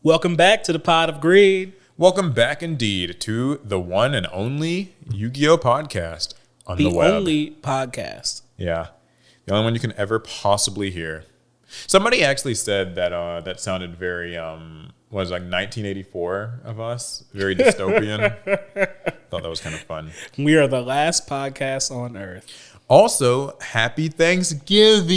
Welcome back to the Pod of Greed. Welcome back indeed to the one and only Yu-Gi-Oh podcast on the web. The only podcast. Yeah. The only one you can ever possibly hear. Somebody actually said that that sounded very, was like 1984 of us. Very dystopian. Thought that was kind of fun. We are the last podcast on Earth. Also, happy Thanksgiving.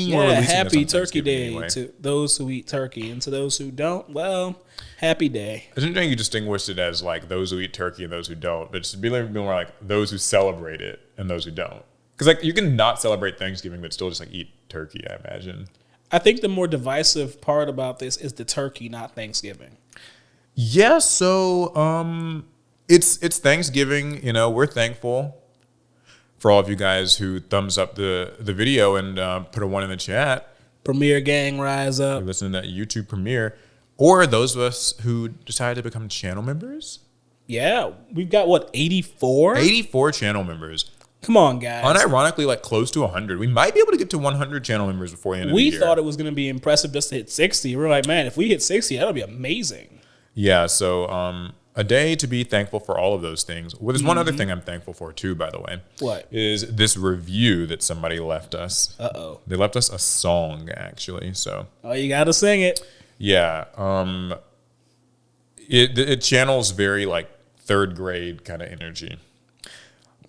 Yeah, happy Turkey Day anyway. To those who eat turkey. And to those who don't, well, happy day. I didn't think you distinguished it as like those who eat turkey and those who don't. But it should be more like those who celebrate it and those who don't. Because like you can not celebrate Thanksgiving but still just like eat turkey, I imagine. I think the more divisive part about this is the turkey, not Thanksgiving. Yeah, so it's Thanksgiving. You know, we're thankful for all of you guys who thumbs up the video and put a 1 in the chat. Premiere gang, rise up. Listen to that YouTube premiere. Or those of us who decided to become channel members. Yeah, we've got, what, 84? 84 channel members. Come on, guys. Unironically, like close to 100. We might be able to get to 100 channel members before the end of the year. We thought it was going to be impressive just to hit 60. We're like, man, if we hit 60, that'll be amazing. Yeah, so a day to be thankful for all of those things. Well, there's one other thing I'm thankful for, too, by the way. What? Is this review that somebody left us. Uh-oh. They left us a song, actually. So. Oh, you got to sing it. Yeah. It channels very, like, third grade kind of energy.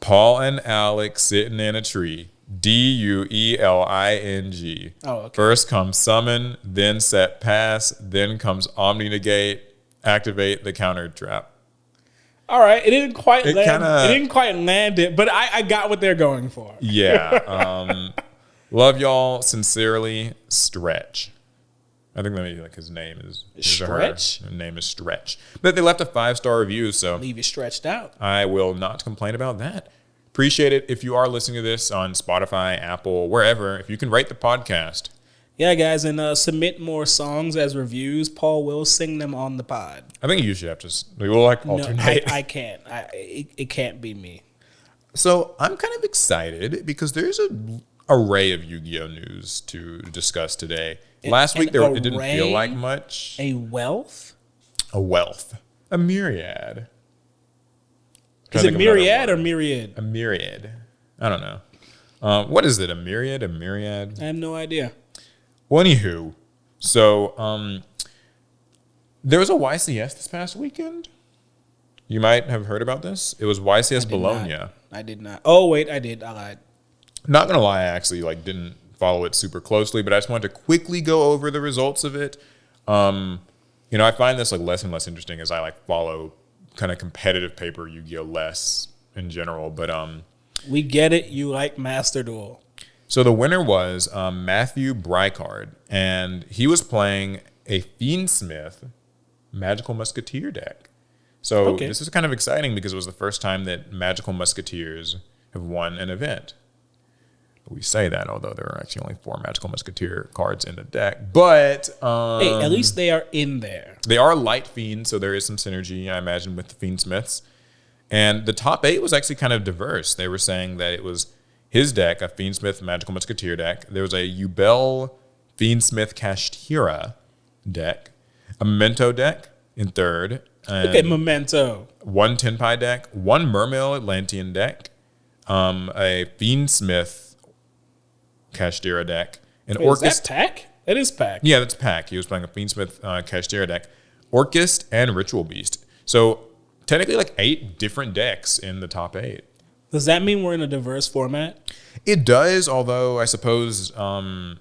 Paul and Alec sitting in a tree. Dueling. Oh, okay. First comes summon, then set pass, then comes omni negate, activate the counter trap. All right, it didn't quite land it, but I got what they're going for. Yeah. Love y'all sincerely, Stretch. I think maybe like his name is Stretch. His name is Stretch. But they left a 5-star review, so leave you stretched out. I will not complain about that. Appreciate it if you are listening to this on Spotify, Apple, wherever. If you can rate the podcast. Yeah, guys, and submit more songs as reviews. Paul will sing them on the pod. I think you should have to. We will like alternate. No, I can't. It can't be me. So I'm kind of excited because there's an array of Yu-Gi-Oh news to discuss today. Last week it didn't feel like much. A wealth? A wealth. A myriad. Is it myriad or myriad? A myriad. I don't know. What is it? A myriad? A myriad? I have no idea. Well, anywho, so there was a YCS this past weekend. You might have heard about this. It was YCS Bologna. I did not. Oh, wait, I did. I lied. Not gonna lie, I actually didn't follow it super closely, but I just wanted to quickly go over the results of it. I find this less and less interesting as I follow kind of competitive paper Yu-Gi-Oh less in general. But we get it. You like Master Duel. So the winner was Matthew Bricard, and he was playing a Fiendsmith Magical Musketeer deck. So This is kind of exciting because it was the first time that Magical Musketeers have won an event. We say that, although there are actually only 4 Magical Musketeer cards in the deck. But hey, at least they are in there. They are light fiends, so there is some synergy, I imagine, with the Fiendsmiths. And the top 8 was actually kind of diverse. They were saying that it was his deck, a Fiendsmith Magical Musketeer deck. There was a Yubel Fiendsmith Kashtira deck, a Memento deck in third. Look at Memento. 1 Tenpai deck, 1 Mermail Atlantean deck, a Fiendsmith Kashtira deck. Is that Pack? That is Pack. Yeah, that's Pack. He was playing a Fiendsmith Kashtira deck, Orchist, and Ritual Beast. So technically 8 different decks in the top 8. Does that mean we're in a diverse format? It does, although I suppose that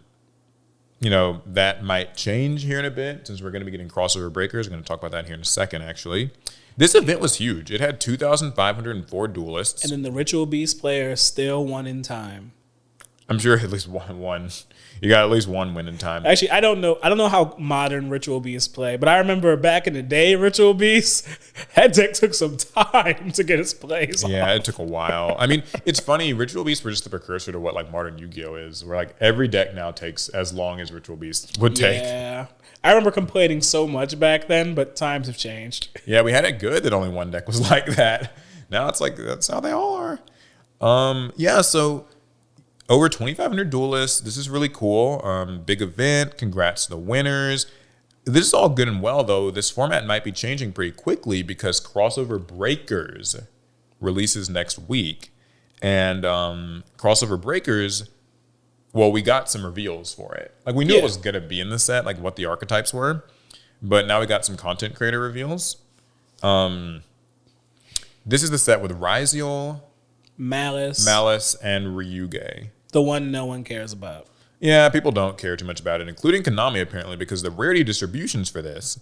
might change here in a bit since we're going to be getting crossover breakers. We're going to talk about that here in a second, actually. This event was huge. It had 2,504 duelists. And then the Ritual Beast player still won in time. I'm sure at least one. You got at least one win in time. Actually, I don't know. I don't know how modern Ritual Beasts play, but I remember back in the day, Ritual Beasts, that deck took some time to get its plays off. Yeah, it took a while. I mean, it's funny. Ritual Beasts were just the precursor to what modern Yu-Gi-Oh is, where every deck now takes as long as Ritual Beasts would take. Yeah, I remember complaining so much back then, but times have changed. Yeah, we had it good that only one deck was like that. Now it's that's how they all are. So over 2,500 duelists. This is really cool. Big event. Congrats to the winners. this is all good and well, though. This format might be changing pretty quickly because Crossover Breakers releases next week. And Crossover Breakers, well, we got some reveals for it. Like, we knew it was going to be in the set, like what the archetypes were. But now we got some content creator reveals. This is the set with Ryziel, Malice, and Ryuge. The one no one cares about. Yeah, people don't care too much about it, including Konami, apparently, because the rarity distributions for this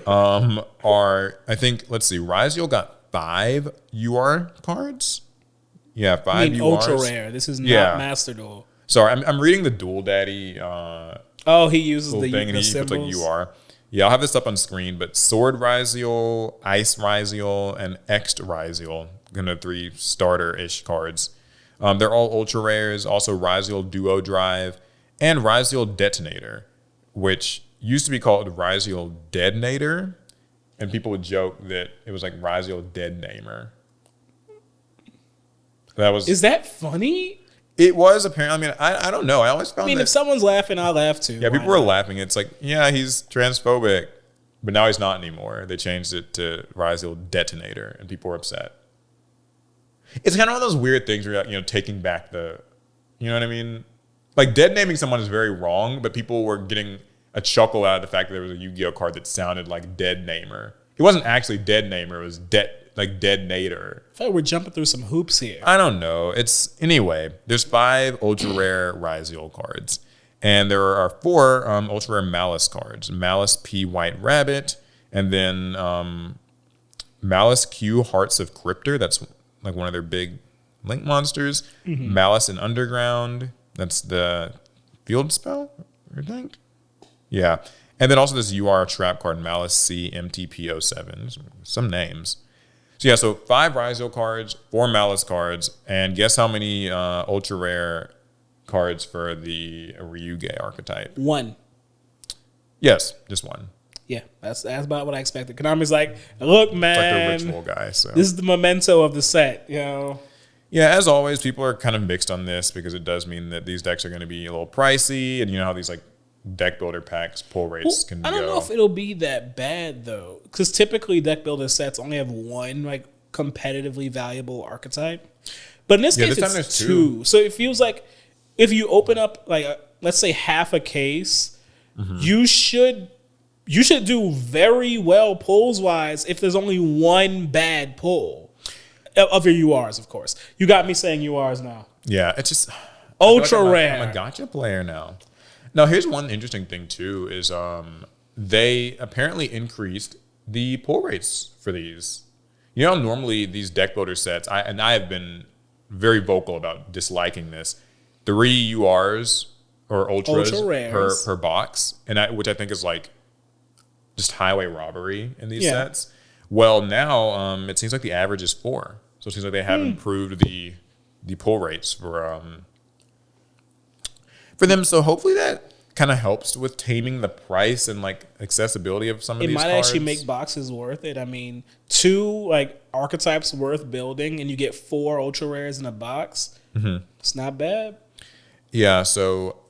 are, I think, let's see, Ryziel got 5 UR cards. Yeah, 5 URs. Ultra rare. This is not Master Duel. Sorry, I'm reading the Duel Daddy he uses the thing, and he symbols. puts like UR. Yeah, I'll have this up on screen, but Sword Ryziel, Ice Ryziel, and Ext Ryziel, kind of 3 starter-ish cards. They're all ultra rares. Also, Ryziel Duo Drive and Ryziel Detonator, which used to be called Ryziel Deadnator, and people would joke that it was like Ryziel Dead Namer. Is that funny? It was apparently. I mean, I don't know. I always found. If someone's laughing, I'll laugh too. Yeah, people were laughing. It's like, yeah, he's transphobic, but now he's not anymore. They changed it to Ryziel Detonator, and people were upset. It's kind of one of those weird things where you're, taking back the, you know what I mean? Like, dead naming someone is very wrong, but people were getting a chuckle out of the fact that there was a Yu-Gi-Oh card that sounded like Dead Namer. It wasn't actually Dead Namer. It was Dead Nader. I feel like we're jumping through some hoops here. I don't know. Anyway, there's 5 ultra rare Ryziel cards. And there are 4 ultra rare Malice cards. Malice P White Rabbit, and then Malice Q Hearts of Cryptor. That's like one of their big link monsters. Mm-hmm. Malice in Underground. That's the field spell, I think. Yeah. And then also this UR trap card, Malice C MTP07. Some names. So yeah, so 5 Ryziel cards, 4 Malice cards, and guess how many ultra rare cards for the Ryuge archetype? 1. Yes, just 1. Yeah, that's about what I expected. Konami's like, look, man, it's like the ritual guy. So this is the memento of the set, Yeah, as always, people are kind of mixed on this because it does mean that these decks are going to be a little pricey, and you know how these like deck builder packs pull rates can go. I don't know if it'll be that bad though, because typically deck builder sets only have 1 like competitively valuable archetype, but in this case it's 2. So it feels like if you open up like let's say half a case, you should do very well pulls wise if there's only 1 bad pull of your URs. Of course, you got me saying URs now. Yeah, it's just ultra rare. I'm a gotcha player now. Now, here's one interesting thing, too, is they apparently increased the pull rates for these. You know, normally these deck builder sets, I have been very vocal about disliking this, 3 URs or ultras per box, which I think is like just highway robbery in these sets. Well, now it seems like the average is 4. So it seems like they have improved the pull rates for them. So hopefully that kind of helps with taming the price and like accessibility of some of these cards. It might actually make boxes worth it. I mean, 2 like archetypes worth building and you get 4 ultra rares in a box. Mm-hmm. It's not bad. Yeah, so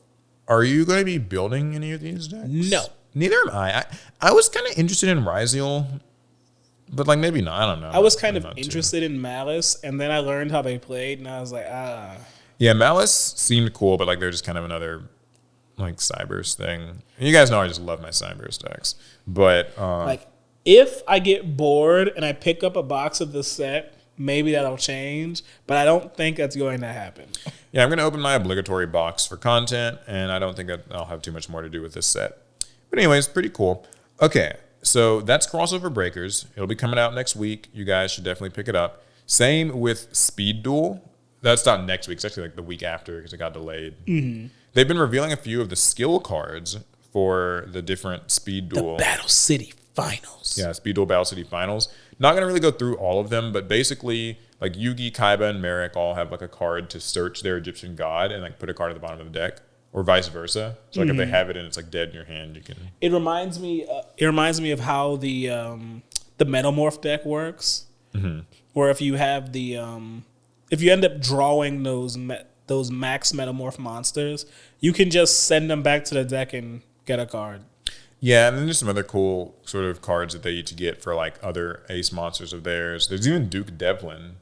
are you going to be building any of these decks? No. Neither am I. I was kind of interested in Ryziel, but like maybe not. I don't know. I was kind of interested in Malice, and then I learned how they played, and I was like, Yeah, Malice seemed cool, but like they're just kind of another like Cyberse thing. And you guys know I just love my Cyberse decks. But like if I get bored and I pick up a box of the set, maybe that'll change. But I don't think that's going to happen. Yeah, I'm going to open my obligatory box for content, and I don't think I'll have too much more to do with this set. But anyways, pretty cool. Okay, so that's Crossover Breakers. It'll be coming out next week. You guys should definitely pick it up. Same with Speed Duel. That's not next week. It's actually like the week after because it got delayed. Mm-hmm. They've been revealing a few of the skill cards for the different Speed Duel. The Battle City Finals. Yeah, Speed Duel Battle City Finals. Not going to really go through all of them, but basically, like Yugi, Kaiba, and Merrick all have like a card to search their Egyptian god and like put a card at the bottom of the deck, or vice versa. So like if they have it and it's like dead in your hand, you can. It reminds me of how the Metamorph deck works, where if you have the if you end up drawing those max Metamorph monsters, you can just send them back to the deck and get a card. Yeah, and then there's some other cool sort of cards that they each get for like other ace monsters of theirs. There's even Duke Devlin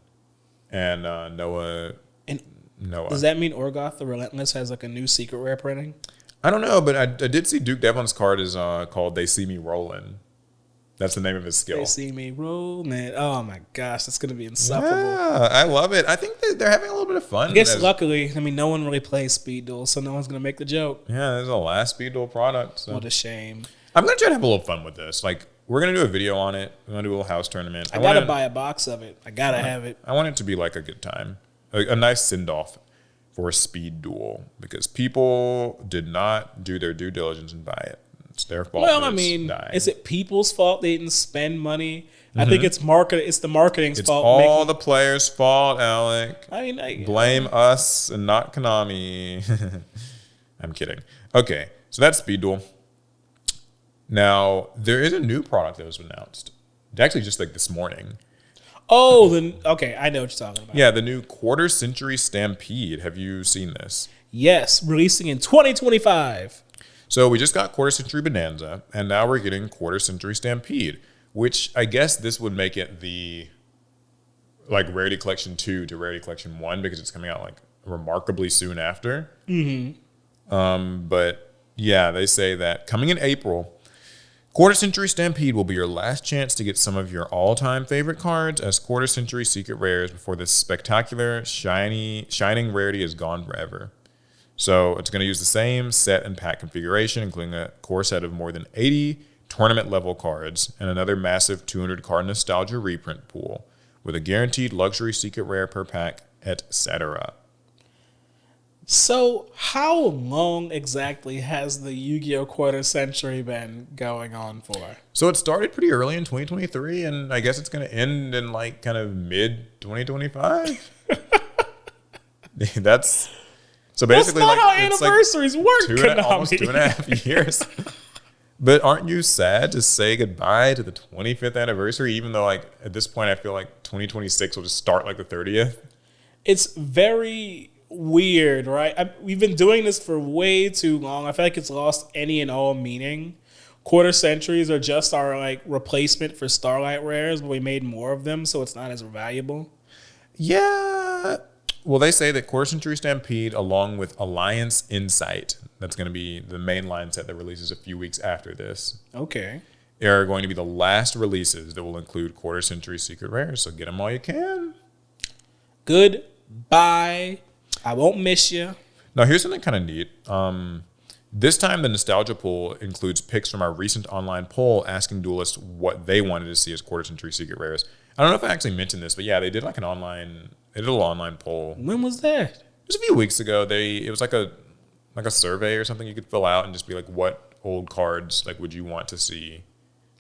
and Noah. And does that mean Orgoth the Relentless has like a new secret rare printing? I don't know, but I did see Duke Devlin's card is called They See Me Rollin'. That's the name of his skill. They see me rolling. Oh my gosh, that's going to be insufferable. Yeah, I love it. I think they're having a little bit of fun. I guess luckily, I mean, no one really plays Speed Duel, so no one's going to make the joke. Yeah, there's a last Speed Duel product. So. What a shame. I'm going to try to have a little fun with this. Like, we're going to do a video on it. We're going to do a little house tournament. I got to buy a box of it. I got to have it. I want it to be like a good time. A nice send-off for a Speed Duel because people did not do their due diligence and buy it. It's their fault. Well, I mean, is it people's fault they didn't spend money? I think it's market. It's the marketing's fault. It's all the players' fault, Alec. I mean, blame us and not Konami. I'm kidding. Okay, so that's Speed Duel. Now there is a new product that was announced. Actually, just like this morning. Oh, okay, I know what you're talking about. Yeah, the new Quarter Century Stampede. Have you seen this? Yes, releasing in 2025. So we just got Quarter Century Bonanza, and now we're getting Quarter Century Stampede, which I guess this would make it the like Rarity Collection 2 to Rarity Collection 1 because it's coming out like remarkably soon after. But yeah, they say that coming in April, Quarter Century Stampede will be your last chance to get some of your all-time favorite cards as Quarter Century Secret Rares before this spectacular, shining rarity is gone forever. So it's going to use the same set and pack configuration, including a core set of more than 80 tournament-level cards and another massive 200-card nostalgia reprint pool with a guaranteed luxury secret rare per pack, etc. So how long exactly has the Yu-Gi-Oh! Quarter Century been going on for? So it started pretty early in 2023, and I guess it's going to end in like kind of mid-2025. That's... So basically, that's not how anniversaries work, Konami. Almost 2.5 years. But aren't you sad to say goodbye to the 25th anniversary, even though like at this point I feel like 2026 will just start like the 30th? It's very weird, right? We've been doing this for way too long. I feel like it's lost any and all meaning. Quarter centuries are just our like replacement for Starlight Rares, but we made more of them, so it's not as valuable. Yeah. Well, they say that Quarter Century Stampede, along with Alliance Insight, that's going to be the mainline set that releases a few weeks after this. Okay. Are going to be the last releases that will include Quarter Century Secret Rares, so get them while you can. Goodbye. I won't miss you. Now, here's something kind of neat. This time, the Nostalgia Pool includes picks from our recent online poll asking duelists what they wanted to see as Quarter Century Secret Rares. I don't know if I actually mentioned this, but yeah, they did like They did a little online poll. When was that? It was a few weeks ago. It was like a survey or something you could fill out and just be like, what old cards like would you want to see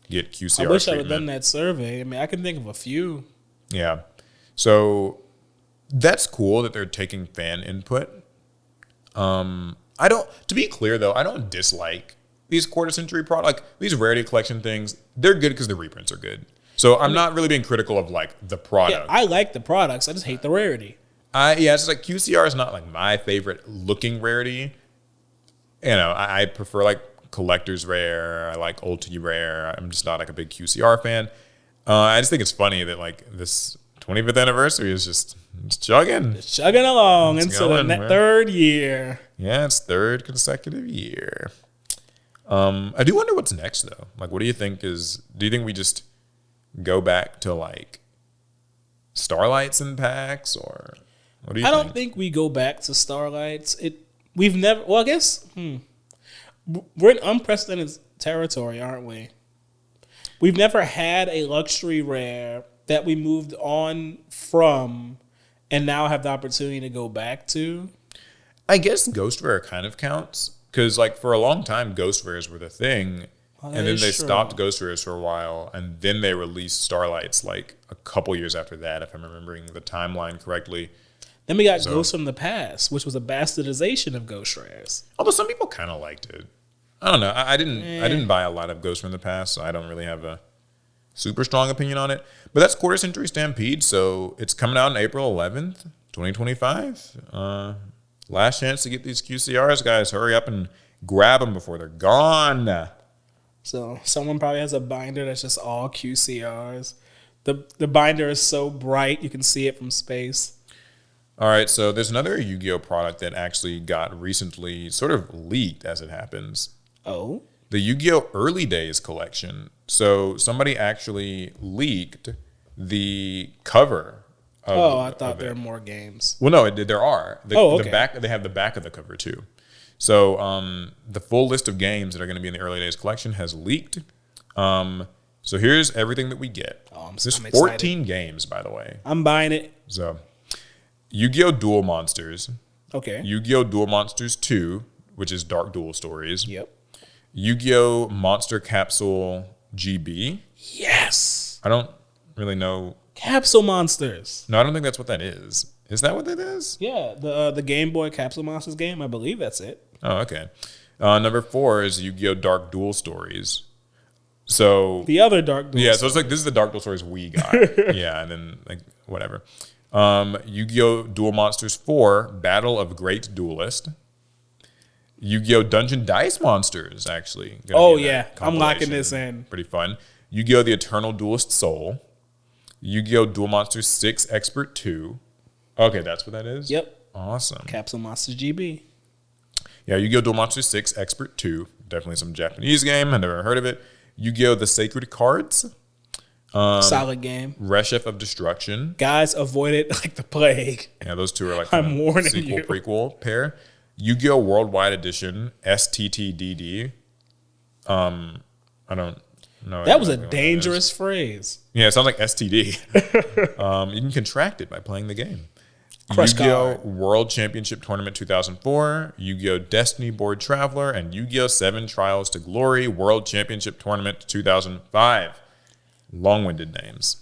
get QCR? I wish I would have done that survey. I mean, I can think of a few. Yeah. So that's cool that they're taking fan input. To be clear though, I don't dislike these quarter century products. Like, these rarity collection things, they're good because the reprints are good. So I'm not really being critical of like the product. Yeah, I like the products. I just hate the rarity. It's like QCR is not like my favorite looking rarity. You know, I prefer like collector's rare. I like ulti rare. I'm just not like a big QCR fan. I just think it's funny that like this 25th anniversary is just chugging. It's chugging along into the third year. Yeah, it's third consecutive year. I do wonder what's next though. Like, what do you think do you think we just go back to like Starlights and packs, or what do you think? I don't think we go back to Starlights. We've never, well, I guess, we're in unprecedented territory, aren't we? We've never had a luxury rare that we moved on from and now have the opportunity to go back to. I guess Ghost Rare kind of counts, because like for a long time, Ghost Rares were the thing. And then they stopped Ghost Rares for a while, and then they released Starlights like a couple years after that, if I'm remembering the timeline correctly. Then we got Ghosts from the Past, which was a bastardization of Ghost Rares. Although some people kind of liked it. I don't know. I didn't buy a lot of Ghosts from the Past, so I don't really have a super strong opinion on it. But that's Quarter Century Stampede, so it's coming out on April 11th, 2025. Last chance to get these QCRs, guys. Hurry up and grab them before they're gone. So someone probably has a binder that's just all QCRs. The binder is so bright you can see it from space. All right, so there's another Yu-Gi-Oh product that actually got recently sort of leaked as it happens. Oh? The Yu-Gi-Oh Early Days collection. So somebody actually leaked the cover. I thought there were more games. Well, no, there are. Okay. They have the back of the cover too. So the full list of games that are going to be in the Early Days collection has leaked. So here's everything that we get. There's 14 games, by the way. I'm buying it. So Yu-Gi-Oh! Duel Monsters. Okay. Yu-Gi-Oh! Duel Monsters 2, which is Dark Duel Stories. Yep. Yu-Gi-Oh! Monster Capsule GB. Yes. I don't really know. Capsule Monsters. No, I don't think that's what that is. Is that what that is? Yeah, the Game Boy Capsule Monsters game. I believe that's it. Oh, okay. Number 4 is Yu-Gi-Oh! Dark Duel Stories. So the other Dark Duel. Yeah, so it's like this is the Dark Duel Stories we got. Yeah, and then like whatever. Yu-Gi-Oh! Duel Monsters 4, Battle of Great Duelist. Yu-Gi-Oh! Dungeon Dice Monsters, actually. Oh, yeah. I'm locking this in. Pretty fun. Yu-Gi-Oh! The Eternal Duelist Soul. Yu-Gi-Oh! Duel Monsters 6, Expert 2. Okay, that's what that is? Yep. Awesome. Capsule Monsters GB. Yeah, Yu-Gi-Oh! Duel Monsters 6, Expert 2. Definitely some Japanese game. I've never heard of it. Yu-Gi-Oh! The Sacred Cards. Solid game. Reshef of Destruction. Guys, avoid it like the plague. Yeah, those two are like I'm warning sequel, you. prequel pair. Yu-Gi-Oh! Worldwide Edition, STTDD. I don't know. That was a dangerous phrase. Yeah, it sounds like STD. You can contract it by playing the game. Crush Yu-Gi-Oh! card. World Championship Tournament 2004, Yu-Gi-Oh! Destiny Board Traveler, and Yu-Gi-Oh! 7 Trials to Glory World Championship Tournament 2005. Long-winded names.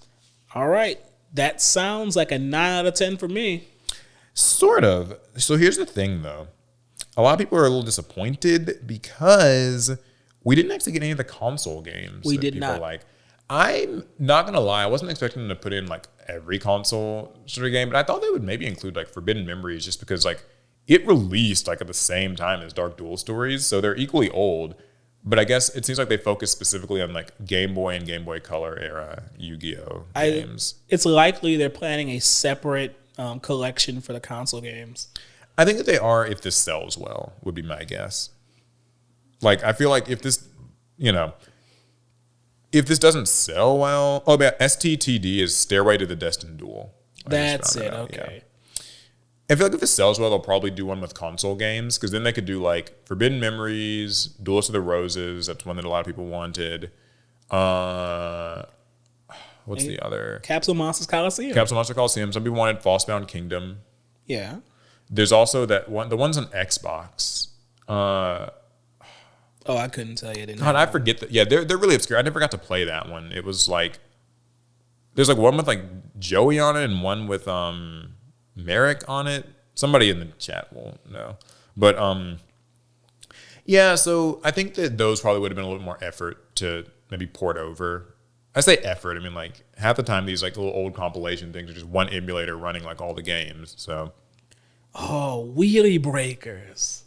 All right. That sounds like a 9 out of 10 for me. Sort of. So here's the thing, though. A lot of people are a little disappointed because we didn't actually get any of the console games. We did not. Like. I'm not going to lie. I wasn't expecting them to put in like every console sort of game, but I thought they would maybe include like Forbidden Memories just because like it released like at the same time as Dark Duel Stories. So they're equally old, but I guess it seems like they focus specifically on like Game Boy and Game Boy Color era Yu-Gi-Oh! Games. It's likely they're planning a separate collection for the console games. I think that they are if this sells well, would be my guess. Like, I feel like if this, if this doesn't sell well, STTD is Stairway to the Destined Duel. That's it. Okay. Yeah. I feel like if this sells well, they'll probably do one with console games because then they could do like Forbidden Memories, Duelist of the Roses. That's one that a lot of people wanted. What's the other? Capsule Monsters Coliseum. Capsule Monster Coliseum. Some people wanted Falsebound Kingdom. Yeah. There's also that one. The one's on Xbox. I couldn't tell you. God, I forget that. Yeah, they're really obscure. I never got to play that one. It was like there's like one with like Joey on it and one with Merrick on it. Somebody in the chat will know. But yeah, so I think that those probably would have been a little more effort to maybe port over. I say effort. I mean, like half the time these like little old compilation things are just one emulator running like all the games. So Wheelie Breakers.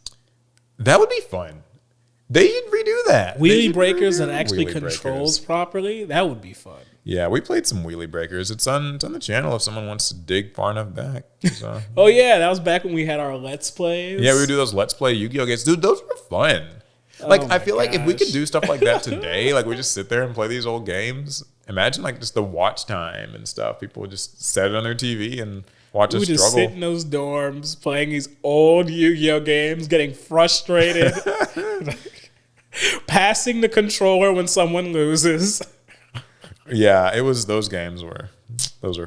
That would be fun. They should redo that. Wheelie Breakers that actually controls properly. That would be fun. Yeah, we played some Wheelie Breakers. It's on the channel if someone wants to dig far enough back. So. Oh yeah, that was back when we had our Let's Plays. Yeah, we would do those Let's Play Yu-Gi-Oh games. Dude, those were fun. Like I feel like if we could do stuff like that today, like we just sit there and play these old games. Imagine like just the watch time and stuff. People would just set it on their TV and watch us struggle. We just sit in those dorms playing these old Yu-Gi-Oh games, getting frustrated. Passing the controller when someone loses. Yeah, it was those games were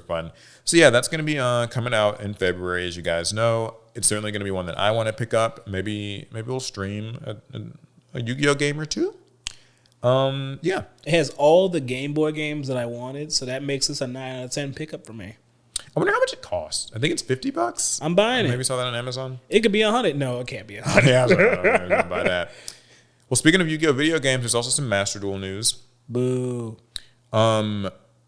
fun. So yeah, that's going to be coming out in February, as you guys know. It's certainly going to be one that I want to pick up. Maybe we'll stream a Yu-Gi-Oh game or two. Yeah, it has all the Game Boy games that I wanted, so that makes this a 9 out of 10 pickup for me. I wonder how much it costs. I think it's $50. I'm buying it. Maybe saw that on Amazon. It could be $100. No, it can't be $100. Yeah, I was gonna buy that. Well, speaking of Yu-Gi-Oh video games, there's also some Master Duel news. Boo.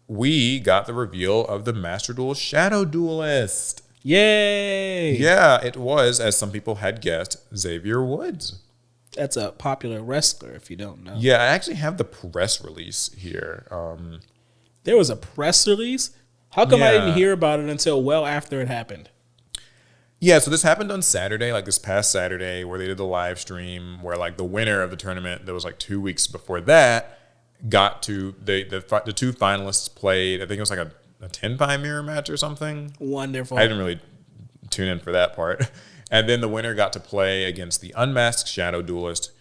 We got the reveal of the Master Duel Shadow Duelist. Yay! Yeah, it was, as some people had guessed, Xavier Woods. That's a popular wrestler, if you don't know. Yeah, I actually have the press release here. There was a press release? How come I didn't hear about it until well after it happened? Yeah, so this happened on Saturday, like this past Saturday, where they did the live stream, where like the winner of the tournament that was like 2 weeks before that got to the two finalists played. I think it was like a 10-pie mirror match or something. Wonderful. I didn't really tune in for that part. And then the winner got to play against the unmasked Shadow Duelist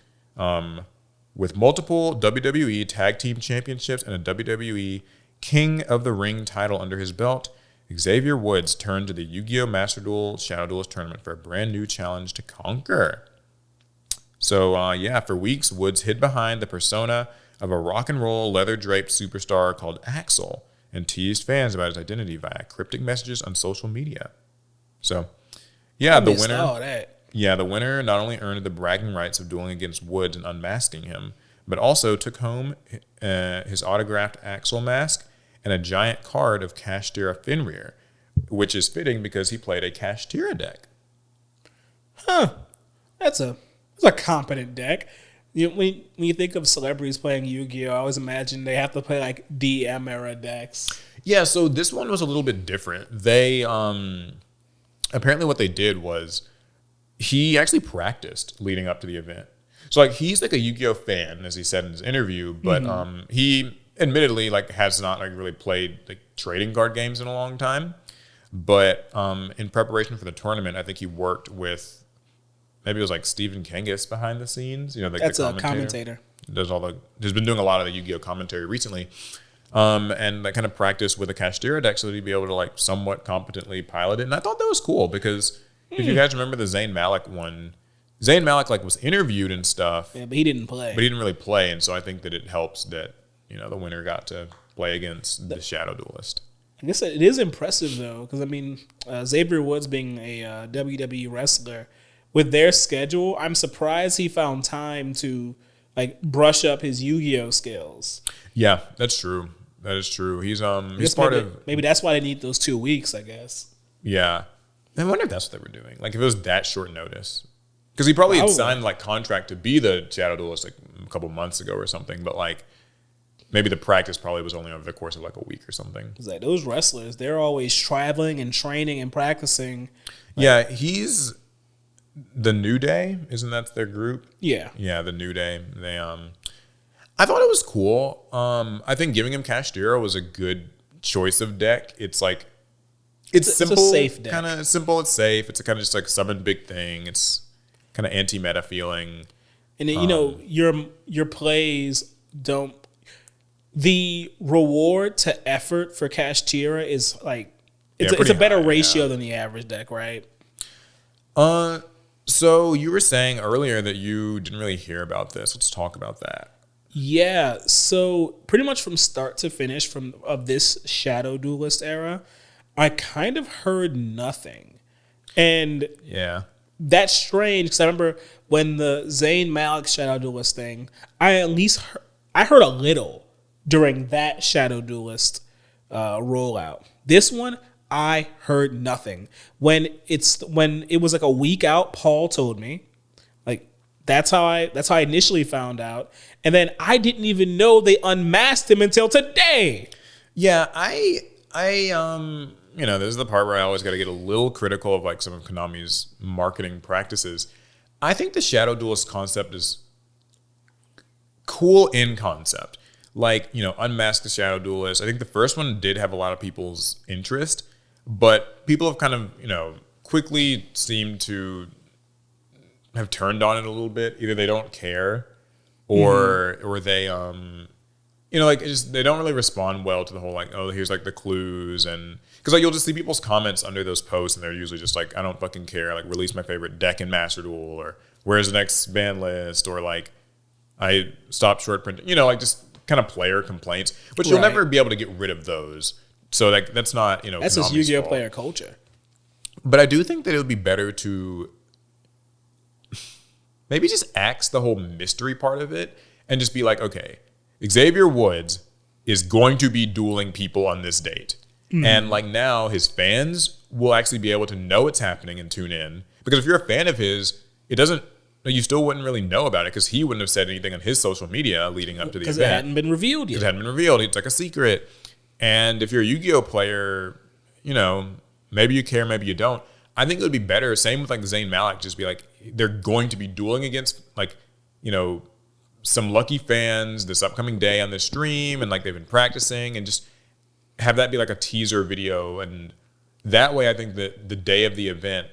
with multiple WWE Tag Team Championships and a WWE King of the Ring title under his belt. Xavier Woods turned to the Yu-Gi-Oh! Master Duel Shadow Duelist tournament for a brand new challenge to conquer. So, for weeks, Woods hid behind the persona of a rock and roll leather-draped superstar called Axel and teased fans about his identity via cryptic messages on social media. So, yeah, the winner. All that. Yeah, the winner not only earned the bragging rights of dueling against Woods and unmasking him, but also took home his autographed Axel mask and a giant card of Kashtira Fenrir, which is fitting because he played a Kashtira deck. Huh. That's a competent deck. When you think of celebrities playing Yu-Gi-Oh!, I always imagine they have to play like DM era decks. Yeah, so this one was a little bit different. They apparently what they did was he actually practiced leading up to the event. So like he's like a Yu-Gi-Oh! Fan, as he said in his interview, but he admittedly like has not like really played like trading card games in a long time. But in preparation for the tournament, I think he worked with maybe it was like Stephen Kangas behind the scenes. You know, like that's the a commentator. He's been doing a lot of the Yu-Gi-Oh! Commentary recently. And like kind of practice with a Kashtira deck so that he'd be able to like somewhat competently pilot it. And I thought that was cool because if you guys remember the Zayn Malik one, Zayn Malik like was interviewed and stuff. Yeah, but he didn't play. But he didn't really play, and so I think that it helps that, you know, the winner got to play against the Shadow Duelist. I guess it is impressive though, because I mean, Xavier Woods being a WWE wrestler, with their schedule, I'm surprised he found time to like brush up his Yu-Gi-Oh! Skills. Yeah, that's true. That is true. He's part of maybe that's why they need those 2 weeks, I guess. Yeah. I wonder if that's what they were doing. Like if it was that short notice. Because he probably had signed like contract to be the Shadow Duelist like a couple months ago or something, but like maybe the practice probably was only over the course of like a week or something. It's like those wrestlers, they're always traveling and training and practicing. Yeah, he's the New Day, isn't that their group? Yeah. Yeah, the New Day. They I thought it was cool. I think giving him Kashtira was a good choice of deck. It's like it's simple, a safe deck. Kind of simple. It's safe. It's a kind of just like summon big thing. It's kind of anti-meta feeling. And then, you know, your plays don't. The reward to effort for Kashtira is like it's a better ratio than the average deck, right? So you were saying earlier that you didn't really hear about this. Let's talk about that. Yeah, so pretty much from start to finish of this Shadow Duelist era, I kind of heard nothing. And yeah, that's strange because I remember when the Zayn Malik Shadow Duelist thing, I heard a little during that Shadow Duelist rollout. This one, I heard nothing. When it was like a week out, Paul told me. Like that's how I initially found out. And then I didn't even know they unmasked him until today. Yeah, I you know, this is the part where I always got to get a little critical of like some of Konami's marketing practices. I think the Shadow Duelist concept is cool in concept. Like, you know, unmask the Shadow Duelist. I think the first one did have a lot of people's interest, but people have kind of, you know, quickly seemed to have turned on it a little bit. Either they don't care or they you know, like they don't really respond well to the whole like, oh, here's like the clues, and because like you'll just see people's comments under those posts and they're usually just like, I don't fucking care, like release my favorite deck in Master Duel, or where's the next ban list, or like I stopped short printing, you know, like just kind of player complaints, but you'll never be able to get rid of those. So like that's not, you know, that's just Yu-Gi-Oh! Player culture. But I do think that it would be better to maybe just axe the whole mystery part of it and just be like, okay, Xavier Woods is going to be dueling people on this date. And like now his fans will actually be able to know it's happening and tune in. Because if you're a fan of his, it doesn't you still wouldn't really know about it because he wouldn't have said anything on his social media leading up to the event. Because it hadn't been revealed yet. It hadn't been revealed. It's like a secret. And if you're a Yu-Gi-Oh player, maybe you care, maybe you don't. I think it would be better. Same with like Zayn Malik, just be like, they're going to be dueling against like, some lucky fans this upcoming day on this stream, and like they've been practicing, and just have that be like a teaser video. And that way I think that the day of the event,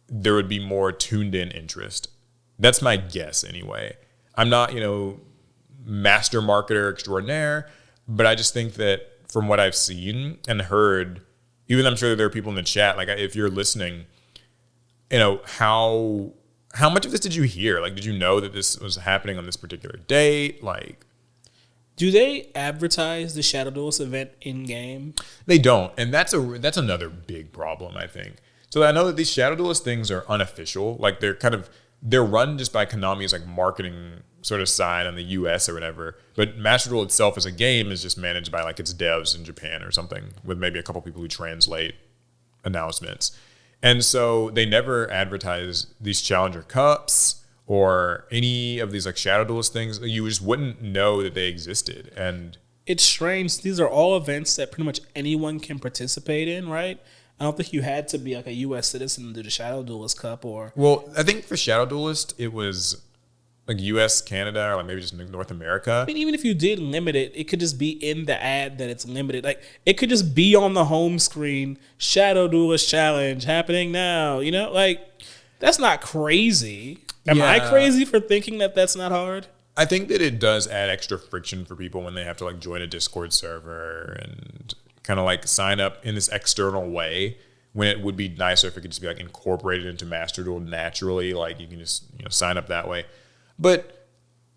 there would be more tuned in interest. That's my guess anyway. I'm not, master marketer extraordinaire, but I just think that from what I've seen and heard, even I'm sure there are people in the chat, like if you're listening, how much of this did you hear? Like, did you know that this was happening on this particular date? Like, do they advertise the Shadow Duelist event in game? They don't, and that's another big problem, I think. So I know that these Shadow Duelist things are unofficial. Like they're run just by Konami's like marketing sort of side on the US or whatever. But Master Duel itself as a game is just managed by like its devs in Japan or something, with maybe a couple people who translate announcements. And so they never advertise these Challenger Cups or any of these like Shadow Duelist things. You just wouldn't know that they existed. And it's strange. These are all events that pretty much anyone can participate in, right? I don't think you had to be like a U.S. citizen to do the Shadow Duelist Cup or... Well, I think for Shadow Duelist, it was like U.S., Canada, or like maybe just North America. I mean, even if you did limit it, it could just be in the ad that it's limited. Like, it could just be on the home screen, Shadow Duelist Challenge happening now, Like, that's not crazy. Am I crazy for thinking that that's not hard? I think that it does add extra friction for people when they have to like join a Discord server and kind of like sign up in this external way, when it would be nicer if it could just be like incorporated into Master Duel naturally. Like you can just sign up that way. But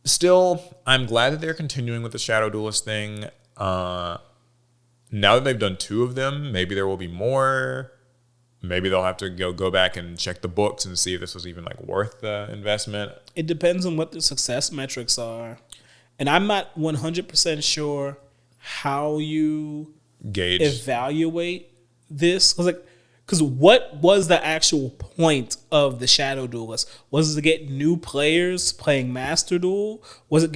still, I'm glad that they're continuing with the Shadow Duelist thing. Now that they've done 2 of them, maybe there will be more. Maybe they'll have to go back and check the books and see if this was even like worth the investment. It depends on what the success metrics are. And I'm not 100% sure how you gauge, evaluate this. Because what was the actual point of the Shadow Duelist? Was it to get new players playing Master Duel? Was it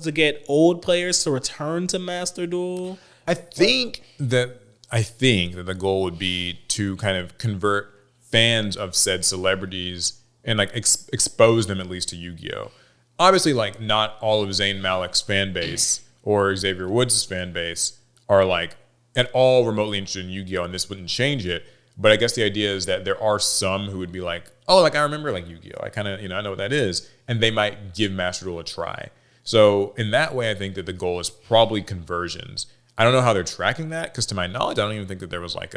to get old players to return to Master Duel? I think that the goal would be to kind of convert fans of said celebrities and like expose them at least to Yu-Gi-Oh! Obviously, like not all of Zayn Malik's fan base or Xavier Woods' fan base are like at all remotely interested in Yu-Gi-Oh! And this wouldn't change it. But I guess the idea is that there are some who would be like, oh, like I remember like Yu-Gi-Oh! I kind of, I know what that is. And they might give Master Duel a try. So in that way, I think that the goal is probably conversions. I don't know how they're tracking that, because to my knowledge, I don't even think that there was like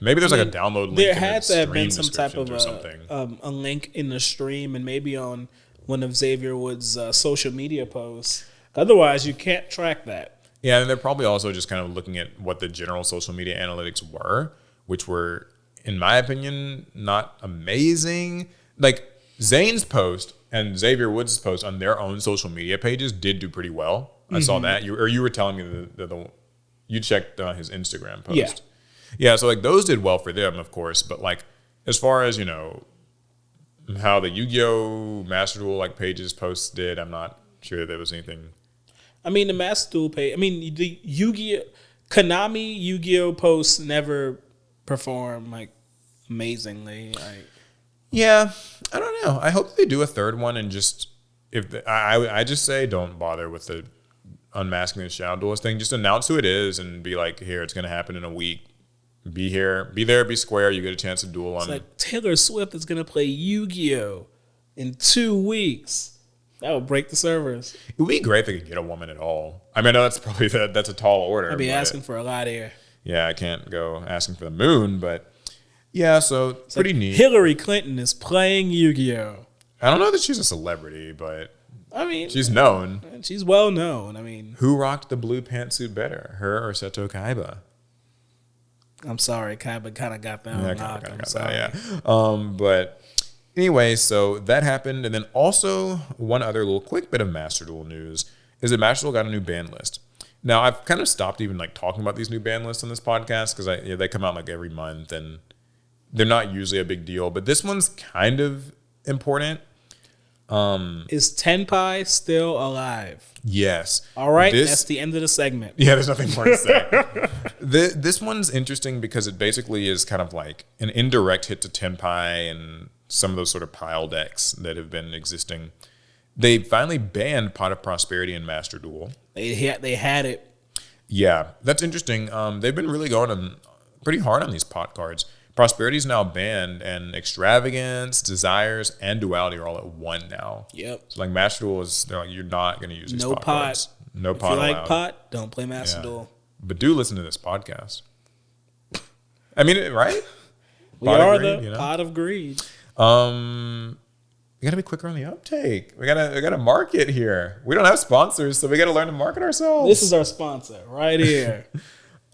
maybe there's like a download link. There had to have been some type of something. A link in the stream, and maybe on one of Xavier Woods' social media posts. Otherwise, you can't track that. Yeah, and they're probably also just kind of looking at what the general social media analytics were, which were, in my opinion, not amazing. Like Zayn's post and Xavier Woods' post on their own social media pages did do pretty well. I saw that. You were telling me that you checked his Instagram post. Yeah. So like those did well for them, of course. But like as far as how the Yu-Gi-Oh! Master Duel like pages posts did, I'm not sure there was anything. I mean, the Master Duel page. I mean, the Konami Yu-Gi-Oh! Posts never perform like amazingly. Yeah, I don't know. I hope they do a third one, and just I just say don't bother with the unmasking the Shadow Duelist thing. Just announce who it is and be like, here, it's going to happen in a week. Be here, be there, be square. You get a chance to duel on. It's like Taylor Swift is going to play Yu-Gi-Oh! In 2 weeks. That would break the servers. It would be great if they could get a woman at all. I mean, I know that's probably that's a tall order. I'd be asking for a lot here. Yeah, I can't go asking for the moon, but yeah, so it's pretty neat. Hillary Clinton is playing Yu-Gi-Oh! I don't know that she's a celebrity, but I mean, she's known. She's well known. I mean, who rocked the blue pantsuit better, her or Seto Kaiba? I'm sorry, Kaiba kind of got that unlocked. I'm sorry. But anyway, so that happened, and then also one other little quick bit of Master Duel news is that Master Duel got a new ban list. Now I've kind of stopped even like talking about these new ban lists on this podcast because they come out like every month and they're not usually a big deal, but this one's kind of important. Is Tenpai still alive? Yes. All right, that's the end of the segment. Yeah, there's nothing more to say. This one's interesting because it basically is kind of like an indirect hit to Tenpai and some of those sort of pile decks that have been existing. They finally banned Pot of Prosperity and Master Duel. They had it. Yeah, that's interesting. They've been really going pretty hard on these pot cards. Prosperity is now banned, and Extravagance, Desires, and Duality are all at 1 now. Yep. So like Master Duel is, they're like, you're not going to use these pot cards. No pot. If you like pot, don't play Master Duel. But do listen to this podcast. I mean, right? We are the pot of greed. We gotta be quicker on the uptake. We gotta market here. We don't have sponsors, so we gotta learn to market ourselves. This is our sponsor right here.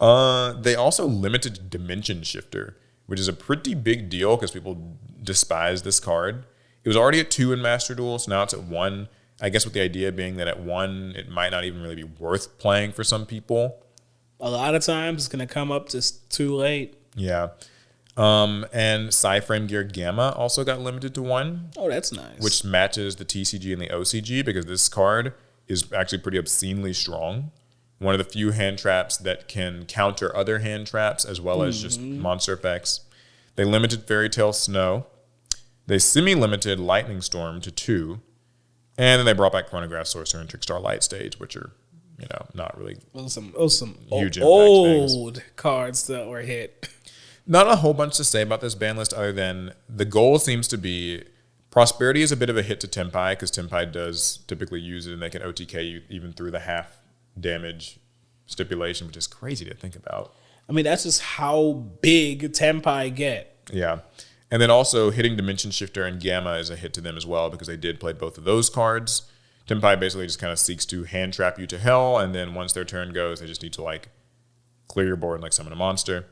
They also limited Dimension Shifter, which is a pretty big deal because people despise this card. It was already at 2 in Master Duel, so now it's at 1. I guess with the idea being that at 1, it might not even really be worth playing for some people. A lot of times it's gonna come up just too late. Yeah. And Psy-Frame Gear Gamma also got limited to 1. Oh, that's nice. Which matches the TCG and the OCG because this card is actually pretty obscenely strong. One of the few hand traps that can counter other hand traps as well as just monster effects. They limited Fairy Tale Snow. They semi-limited Lightning Storm to 2. And then they brought back Chronograph Sorcerer and Trickstar Light Stage, which are, not really some huge old cards that were hit. Not a whole bunch to say about this ban list other than the goal seems to be Prosperity is a bit of a hit to Tenpai because Tenpai does typically use it and they can OTK you even through the half damage stipulation, which is crazy to think about. I mean, that's just how big Tenpai get. Yeah. And then also hitting Dimension Shifter and Gamma is a hit to them as well because they did play both of those cards. Tenpai basically just kind of seeks to hand trap you to hell, and then once their turn goes, they just need to like clear your board and like summon a monster.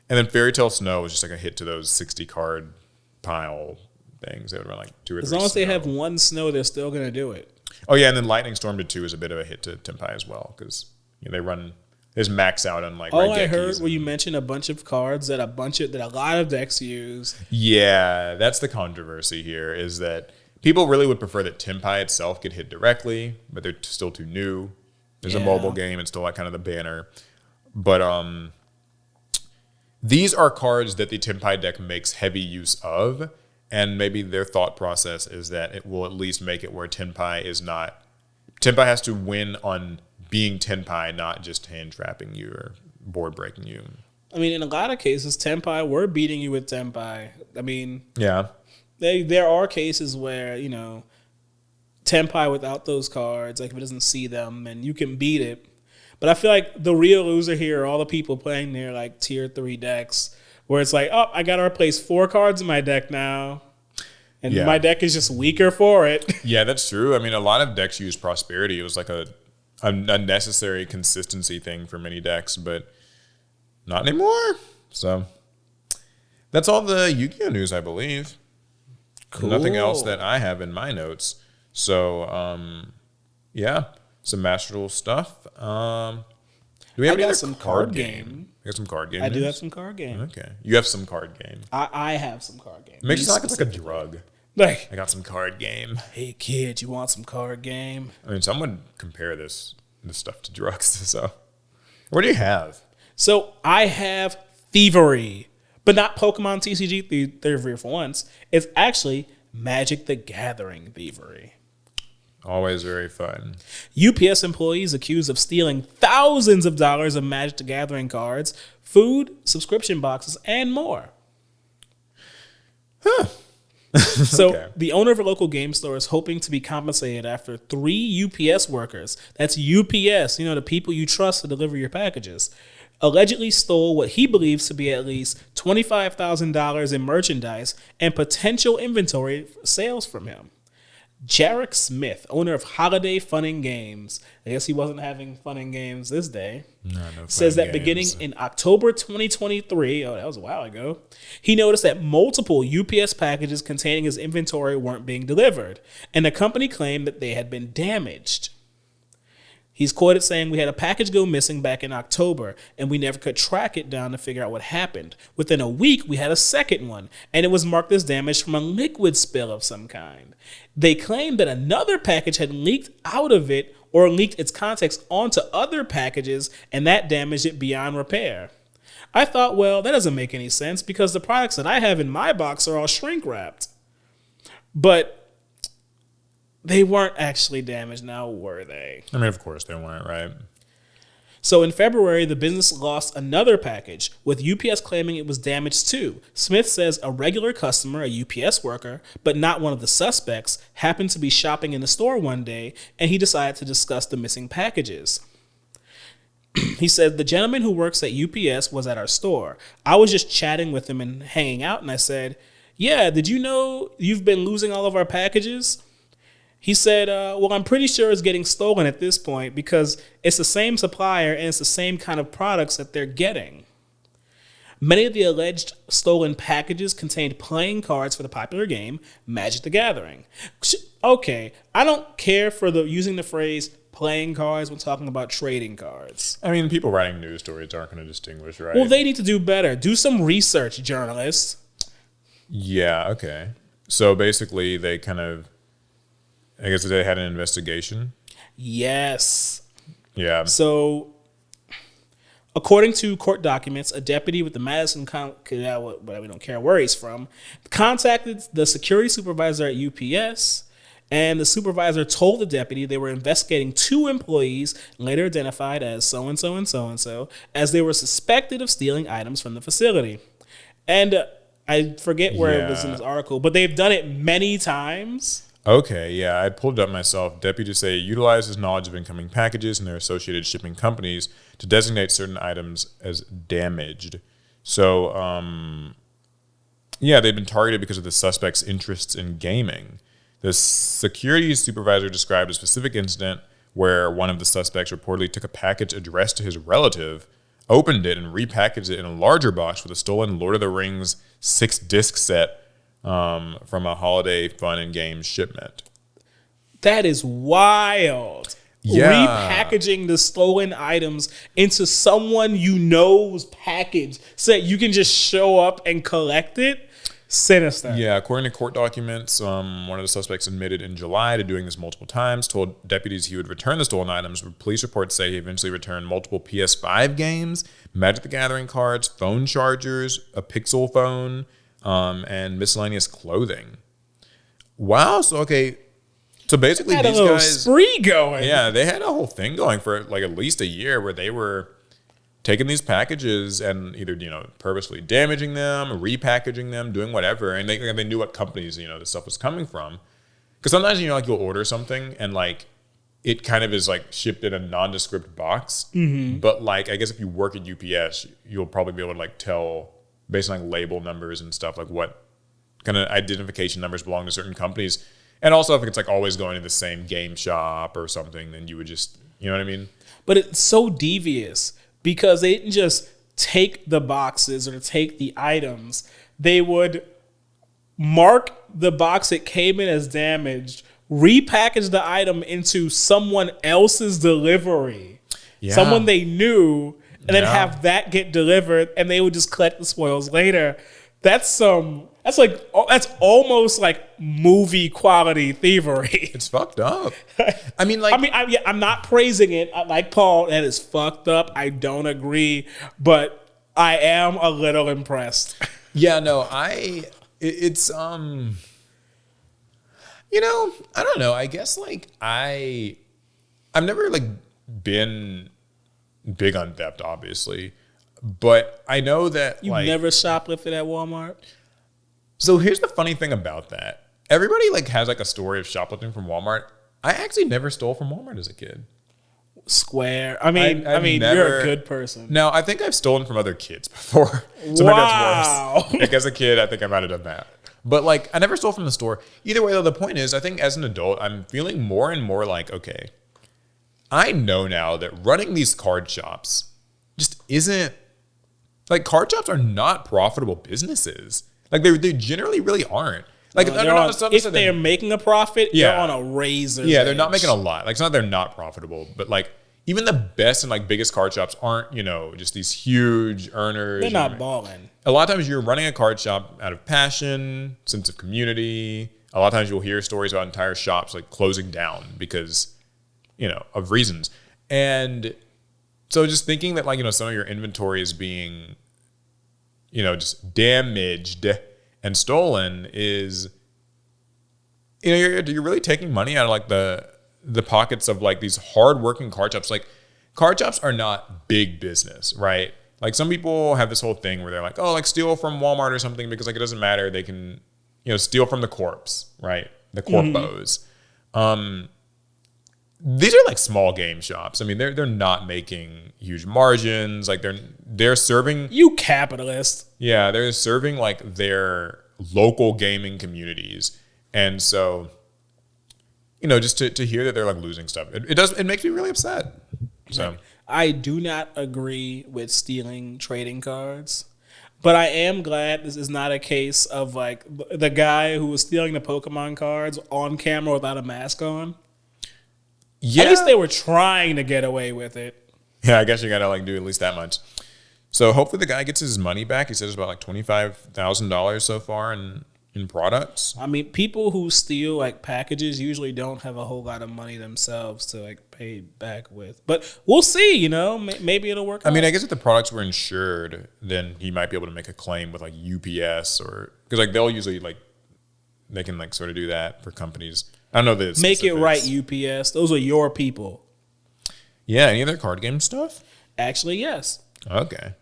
And then Fairy Tale Snow was just like a hit to those 60 card pile things. They would run like 2 or 3. As long as they have 1 snow, they're still going to do it. Oh, yeah. And then Lightning Storm to 2 is a bit of a hit to Tenpai as well because they just max out on like all I heard when you mentioned a bunch of cards that a lot of decks use. Yeah, that's the controversy here is that people really would prefer that Tenpai itself get hit directly, but they're still too new. There's a mobile game. It's still like kind of the banner. But, these are cards that the Tenpai deck makes heavy use of, and maybe their thought process is that it will at least make it where Tenpai has to win on being Tenpai, not just hand trapping you or board breaking you. I mean, in a lot of cases, Tenpai were beating you with Tenpai. I mean, yeah, there are cases where, Tenpai without those cards, like if it doesn't see them, and you can beat it. But I feel like the real loser here are all the people playing their like tier 3 decks where it's like, oh, I got to replace 4 cards in my deck now. And my deck is just weaker for it. Yeah, that's true. I mean, a lot of decks use Prosperity. It was like a necessary consistency thing for many decks, but not anymore. So that's all the Yu-Gi-Oh news, I believe. Cool. Nothing else that I have in my notes. So, yeah. Some Master Duel stuff. Do we have some card game? I got some card game. I do have some card game. Okay. You have some card game. I have some card game. It makes it sound like it's like a drug. Like, I got some card game. Hey kid, you want some card game? I mean, some would compare this stuff to drugs. So, what do you have? So I have Thievery, but not Pokemon TCG Thievery for once. It's actually Magic the Gathering Thievery. Always very fun. UPS employees accused of stealing thousands of dollars of Magic the Gathering cards, food, subscription boxes, and more. Huh. So the owner of a local game store is hoping to be compensated after 3 UPS workers, that's UPS, the people you trust to deliver your packages, allegedly stole what he believes to be at least $25,000 in merchandise and potential inventory sales from him. Jarek Smith, owner of Holiday Fun and Games, I guess he wasn't having fun and games this day, says that beginning in October 2023, that was a while ago, he noticed that multiple UPS packages containing his inventory weren't being delivered, and the company claimed that they had been damaged. He's quoted saying, "We had a package go missing back in October, and we never could track it down to figure out what happened. Within a week, we had a second one, and it was marked as damaged from a liquid spill of some kind. They claimed that another package had leaked out of it or leaked its contents onto other packages, and that damaged it beyond repair. I thought, well, that doesn't make any sense because the products that I have in my box are all shrink wrapped." But they weren't actually damaged now, were they? I mean, of course they weren't, right? So in February, the business lost another package, with UPS claiming it was damaged too. Smith says a regular customer, a UPS worker, but not one of the suspects, happened to be shopping in the store one day, and he decided to discuss the missing packages. He said, "The gentleman who works at UPS was at our store. I was just chatting with him and hanging out, and I said, 'Yeah, did you know you've been losing all of our packages?' He said, 'Well, I'm pretty sure it's getting stolen at this point because it's the same supplier and it's the same kind of products that they're getting.' Many of the alleged stolen packages contained playing cards for the popular game Magic the Gathering." Okay, I don't care for using the phrase playing cards when talking about trading cards. I mean, people writing news stories aren't going to distinguish, right? Well, they need to do better. Do some research, journalists. Yeah, okay. So basically, they kind of, I guess they had an investigation? Yes. Yeah. So, according to court documents, a deputy with the Madison but we don't care where he's from, contacted the security supervisor at UPS, and the supervisor told the deputy they were investigating 2 employees, later identified as so-and-so and so-and-so, as they were suspected of stealing items from the facility. And I forget where it was in this article, but they've done it many times. Okay, yeah, I pulled it up myself. Deputies say utilize his knowledge of incoming packages and their associated shipping companies to designate certain items as damaged. So, they've been targeted because of the suspect's interests in gaming. The security supervisor described a specific incident where one of the suspects reportedly took a package addressed to his relative, opened it, and repackaged it in a larger box with a stolen Lord of the Rings 6-disc set from a holiday fun and games shipment. That is wild. Yeah. Repackaging the stolen items into someone you know's package so that you can just show up and collect it. Sinister. Yeah, according to court documents, one of the suspects admitted in July to doing this multiple times, told deputies he would return the stolen items, but police reports say he eventually returned multiple PS5 games, Magic the Gathering cards, phone chargers, a Pixel phone, and miscellaneous clothing. Wow. So, okay. So basically, had these a little guys spree going. Yeah, they had a whole thing going for like at least a year where they were taking these packages and either, purposely damaging them, repackaging them, doing whatever. And they knew what companies, this stuff was coming from. Because sometimes, you'll order something and it kind of is shipped in a nondescript box. Mm-hmm. But I guess if you work at UPS, you'll probably be able to tell based on label numbers and stuff, what kind of identification numbers belong to certain companies. And also if it's always going to the same game shop or something, then you would just, you know what I mean? But it's so devious because they didn't just take the boxes or take the items. They would mark the box it came in as damaged, repackage the item into someone else's delivery. Yeah. Someone they knew, and then have that get delivered, and they would just collect the spoils later. That's almost like movie quality thievery. It's fucked up. I'm not praising it. Like Paul, that is fucked up. I don't agree, but I am a little impressed. Yeah, no, I don't know. I guess I've never been big on theft, obviously, but I know that you never shoplifted at Walmart. So here's the funny thing about that. Everybody has a story of shoplifting from Walmart. I actually never stole from Walmart as a kid. Square. I mean, you're a good person. No, I think I've stolen from other kids before. So maybe that's worse. As a kid, I think I might have done that. But I never stole from the store. Either way, though, the point is, I think as an adult, I'm feeling more and more okay, I know now that running these card shops just isn't card shops are not profitable businesses. They generally really aren't. If they're making a profit, they're on a razor. Yeah, they're not making a lot. It's not they're not profitable, but even the best and like biggest card shops aren't, just these huge earners. They're not balling. A lot of times you're running a card shop out of passion, sense of community. A lot of times you'll hear stories about entire shops like closing down because, of reasons. And so just thinking that like, some of your inventory is being, just damaged and stolen is, you're really taking money out of like the pockets of like these hardworking card shops. Like card shops are not big business, right? Like some people have this whole thing where they're like, oh, like steal from Walmart or something because like it doesn't matter. They can, steal from the corpse, right? The corpos. These are like small game shops. I mean, they're not making huge margins. Like they're serving, you capitalist. Yeah, they're serving like their local gaming communities. And so, just to hear that they're like losing stuff, it makes me really upset. So I do not agree with stealing trading cards, but I am glad this is not a case of like the guy who was stealing the Pokemon cards on camera without a mask on. Yeah. At least they were trying to get away with it. Yeah, I guess you gotta like do at least that much. So hopefully the guy gets his money back. He says it's about like $25,000 so far in products. I mean, people who steal like packages usually don't have a whole lot of money themselves to like pay back with. But we'll see, maybe it'll work out. I mean, I guess if the products were insured, then he might be able to make a claim with like UPS or because like they'll usually like they can like sort of do that for companies. I don't know the Make it right, UPS. Those are your people. Yeah, any other card game stuff? Actually, yes. Okay.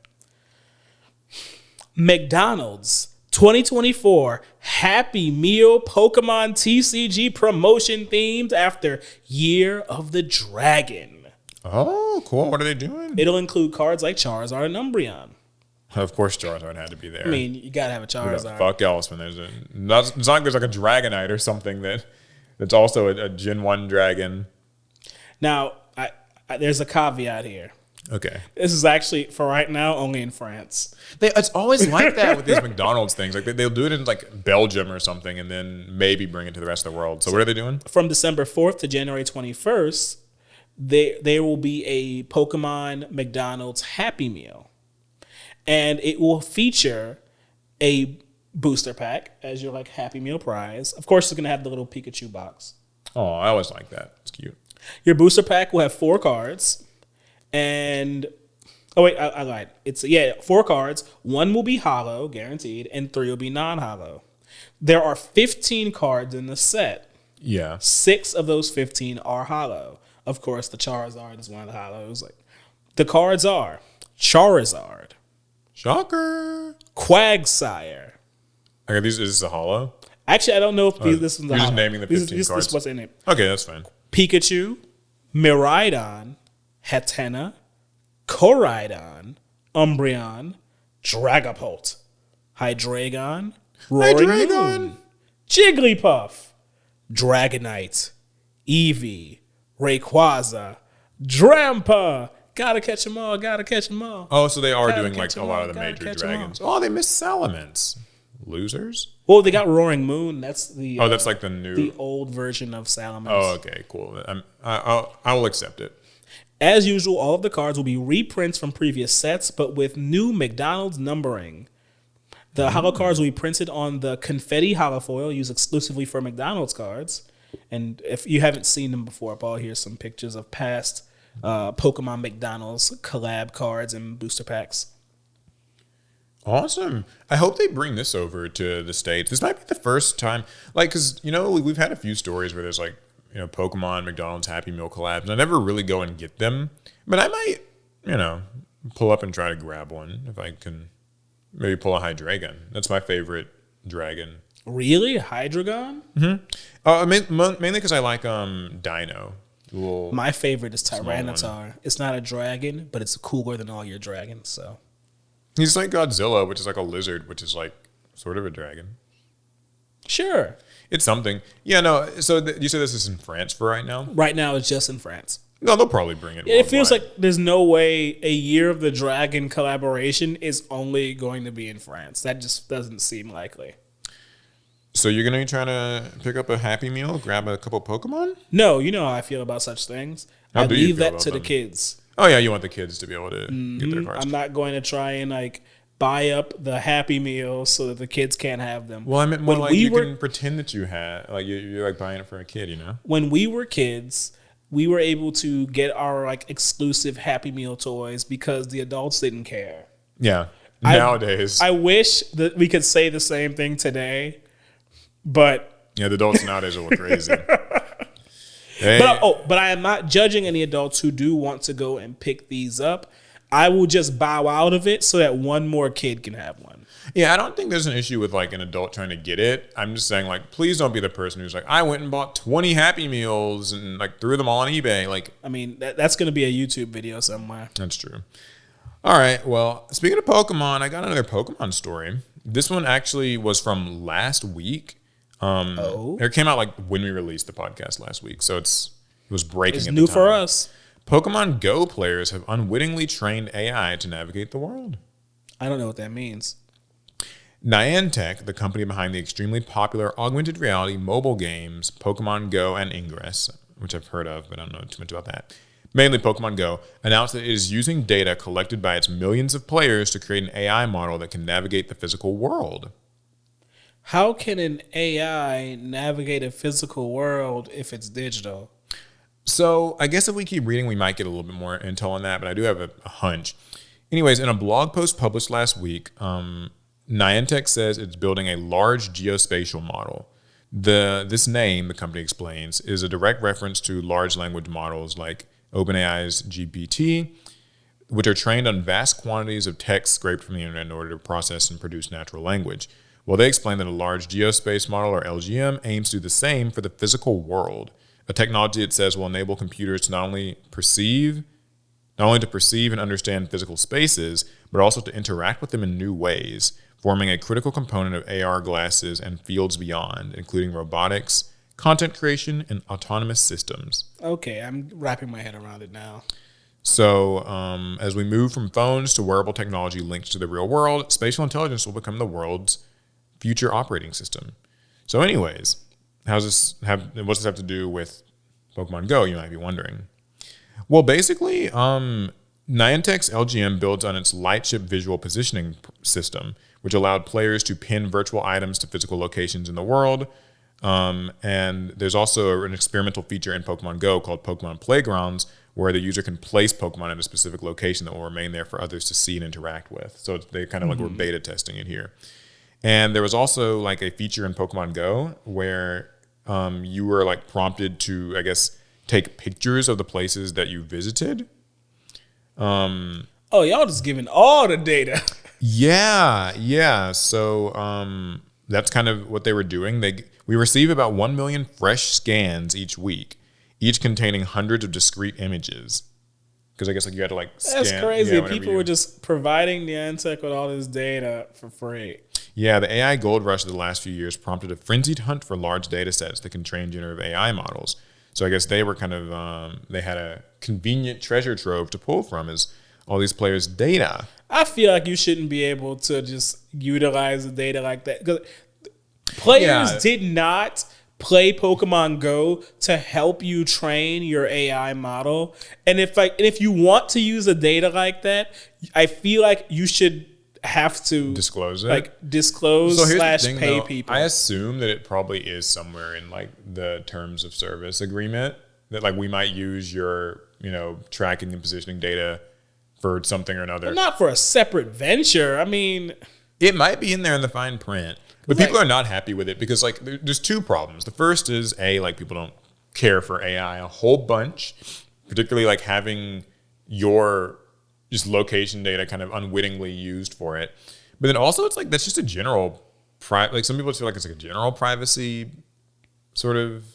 McDonald's 2024 Happy Meal Pokemon TCG promotion themed after Year of the Dragon. Oh, cool. What are they doing? It'll include cards like Charizard and Umbreon. Of course Charizard had to be there. I mean, you gotta have a Charizard. What the fuck else when there's it's not like there's like a Dragonite or something that's also a Gen 1 dragon. Now, there's a caveat here. Okay. This is actually, for right now, only in France. It's always like that with these McDonald's things. Like they'll do it in like Belgium or something and then maybe bring it to the rest of the world. So what are they doing? From December 4th to January 21st, there will be a Pokemon McDonald's Happy Meal. And it will feature a booster pack as your like Happy Meal prize. Of course, it's going to have the little Pikachu box. Oh, I always like that. It's cute. Your booster pack will have 4 cards. And, oh wait, I lied. It's, 4 cards. 1 will be hollow, guaranteed, and 3 will be non-hollow. There are 15 cards in the set. Yeah. 6 of those 15 are hollow. Of course, the Charizard is one of the hollows. Like, the cards are Charizard. Shocker. Quagsire. Okay, is this a hollow? Actually, I don't know if this is the hollow. You're just naming the 15 cards. This is what's in it. Okay, that's fine. Pikachu, Miraidon, Hatenna, Koraidon, Umbreon, Dragapult, Hydreigon, Roaring Moon, Jigglypuff, Dragonite, Eevee, Rayquaza, Drampa. Gotta catch them all, gotta catch them all. Oh, so they are doing like a lot of the major dragons. Oh, they missed Salamence. Losers? Well, they got Roaring Moon. That's the that's like the old version of Salamence. Oh, okay, cool. I will accept it. As usual, all of the cards will be reprints from previous sets, but with new McDonald's numbering. The holo cards will be printed on the confetti holofoil used exclusively for McDonald's cards. And if you haven't seen them before, Paul, here's some pictures of past Pokemon McDonald's collab cards and booster packs. Awesome. I hope they bring this over to the States. This might be the first time, like, because, we've had a few stories where there's like, Pokemon, McDonald's, Happy Meal collabs, and I never really go and get them. But I might, pull up and try to grab one if I can maybe pull a Hydreigon. That's my favorite dragon. Really? Hydreigon? Mm-hmm. Mainly because I like Dino. My favorite is Tyranitar. It's not a dragon, but it's cooler than all your dragons, so. He's like Godzilla, which is like a lizard, which is like sort of a dragon. Sure. It's something. Yeah, no. So you said this is in France for right now? Right now, it's just in France. No, they'll probably bring it. It feels like there's no way a Year of the Dragon collaboration is only going to be in France. That just doesn't seem likely. So you're going to be trying to pick up a Happy Meal, grab a couple Pokemon? No, you know how I feel about such things. I leave that to the kids. Oh yeah, you want the kids to be able to get their cards. I'm not going to try and like buy up the Happy Meals so that the kids can't have them. Well, I meant more like you can pretend that you had, like you're like buying it for a kid, you know? When we were kids, we were able to get our like exclusive Happy Meal toys because the adults didn't care. Yeah. Nowadays. I wish that we could say the same thing today, but... Yeah, the adults nowadays are crazy. But I am not judging any adults who do want to go and pick these up. I will just bow out of it so that one more kid can have one. Yeah, I don't think there's an issue with like an adult trying to get it. I'm just saying like, please don't be the person who's like, I went and bought 20 Happy Meals and like threw them all on eBay. Like, I mean, that's going to be a YouTube video somewhere. That's true. All right. Well, speaking of Pokemon, I got another Pokemon story. This one actually was from last week. It came out like when we released the podcast last week, so it was breaking. It's new for us. Pokemon Go players have unwittingly trained AI to navigate the world. I don't know what that means. Niantic, the company behind the extremely popular augmented reality mobile games Pokemon Go and Ingress, which I've heard of, but I don't know too much about that, mainly Pokemon Go, announced that it is using data collected by its millions of players to create an AI model that can navigate the physical world. How can an AI navigate a physical world if it's digital? So I guess if we keep reading, we might get a little bit more intel on that, but I do have a hunch. Anyways, in a blog post published last week, Niantic says it's building a large geospatial model. This name, the company explains, is a direct reference to large language models like OpenAI's GPT, which are trained on vast quantities of text scraped from the internet in order to process and produce natural language. Well, they explain that a large geospace model, or LGM, aims to do the same for the physical world, a technology it says will enable computers to not only to perceive and understand physical spaces, but also to interact with them in new ways, forming a critical component of AR glasses and fields beyond, including robotics, content creation, and autonomous systems. Okay, I'm wrapping my head around it now. So as we move from phones to wearable technology linked to the real world, spatial intelligence will become the world's future operating system. So anyways, what's this have to do with Pokemon Go, you might be wondering? Well, basically, Niantic's LGM builds on its Lightship visual positioning system, which allowed players to pin virtual items to physical locations in the world. And there's also an experimental feature in Pokemon Go called Pokemon Playgrounds, where the user can place Pokemon in a specific location that will remain there for others to see and interact with. So they kind of like were beta testing it here. And there was also like a feature in Pokemon Go where you were like prompted to, I guess, take pictures of the places that you visited. Y'all just giving all the data. Yeah. So that's kind of what they were doing. We receive about 1 million fresh scans each week, each containing hundreds of discrete images. Because I guess like you had to like scan. That's crazy. People were just providing Niantic with all this data for free. Yeah, the AI gold rush of the last few years prompted a frenzied hunt for large data sets that can train generative AI models. So I guess they were kind of, they had a convenient treasure trove to pull from is all these players' data. I feel like you shouldn't be able to just utilize the data like that. Because players did not play Pokemon Go to help you train your AI model. And if you want to use the data like that, I feel like you should have to disclose it, pay people. I assume that it probably is somewhere in like the terms of service agreement that like we might use your tracking and positioning data for something or another, but not for a separate venture. I mean, it might be in there in the fine print, but people are not happy with it because like there's two problems. The first is like people don't care for AI a whole bunch, particularly like having your just location data kind of unwittingly used for it. But then also it's like that's just a general like some people feel like it's like a general privacy sort of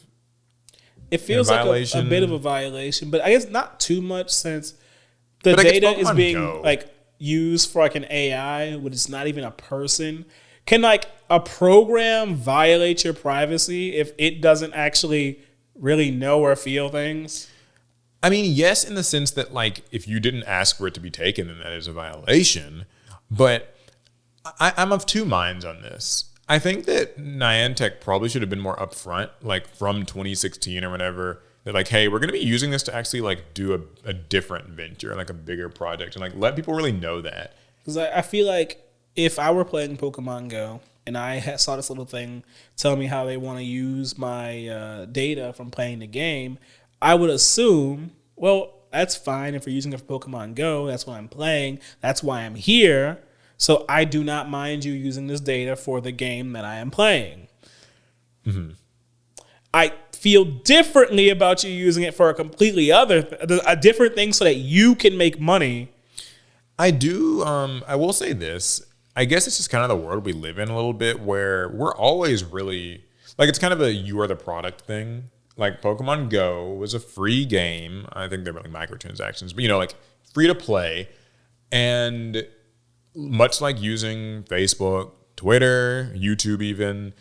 it feels like a bit of a violation, but I guess not too much since the data is being like used for like an AI, which is not even a person. Can like a program violate your privacy if it doesn't actually really know or feel things? I mean, yes, in the sense that, like, if you didn't ask for it to be taken, then that is a violation. But I'm of two minds on this. I think that Niantic probably should have been more upfront, like from 2016 or whatever, They're like, hey, we're going to be using this to actually like do a different venture, like a bigger project, and like let people really know that. Because I feel like if I were playing Pokemon Go and I saw this little thing tell me how they want to use my data from playing the game, I would assume, well, that's fine if you're using it for Pokemon Go. That's what I'm playing. That's why I'm here. So I do not mind you using this data for the game that I am playing. Mm-hmm. I feel differently about you using it for a completely a different thing so that you can make money. I do. I will say this. I guess it's just kind of the world we live in a little bit where we're always really like, it's kind of a you are the product thing. Like Pokemon Go was a free game. I think there were like microtransactions, but like free to play. And much like using Facebook, Twitter, YouTube even,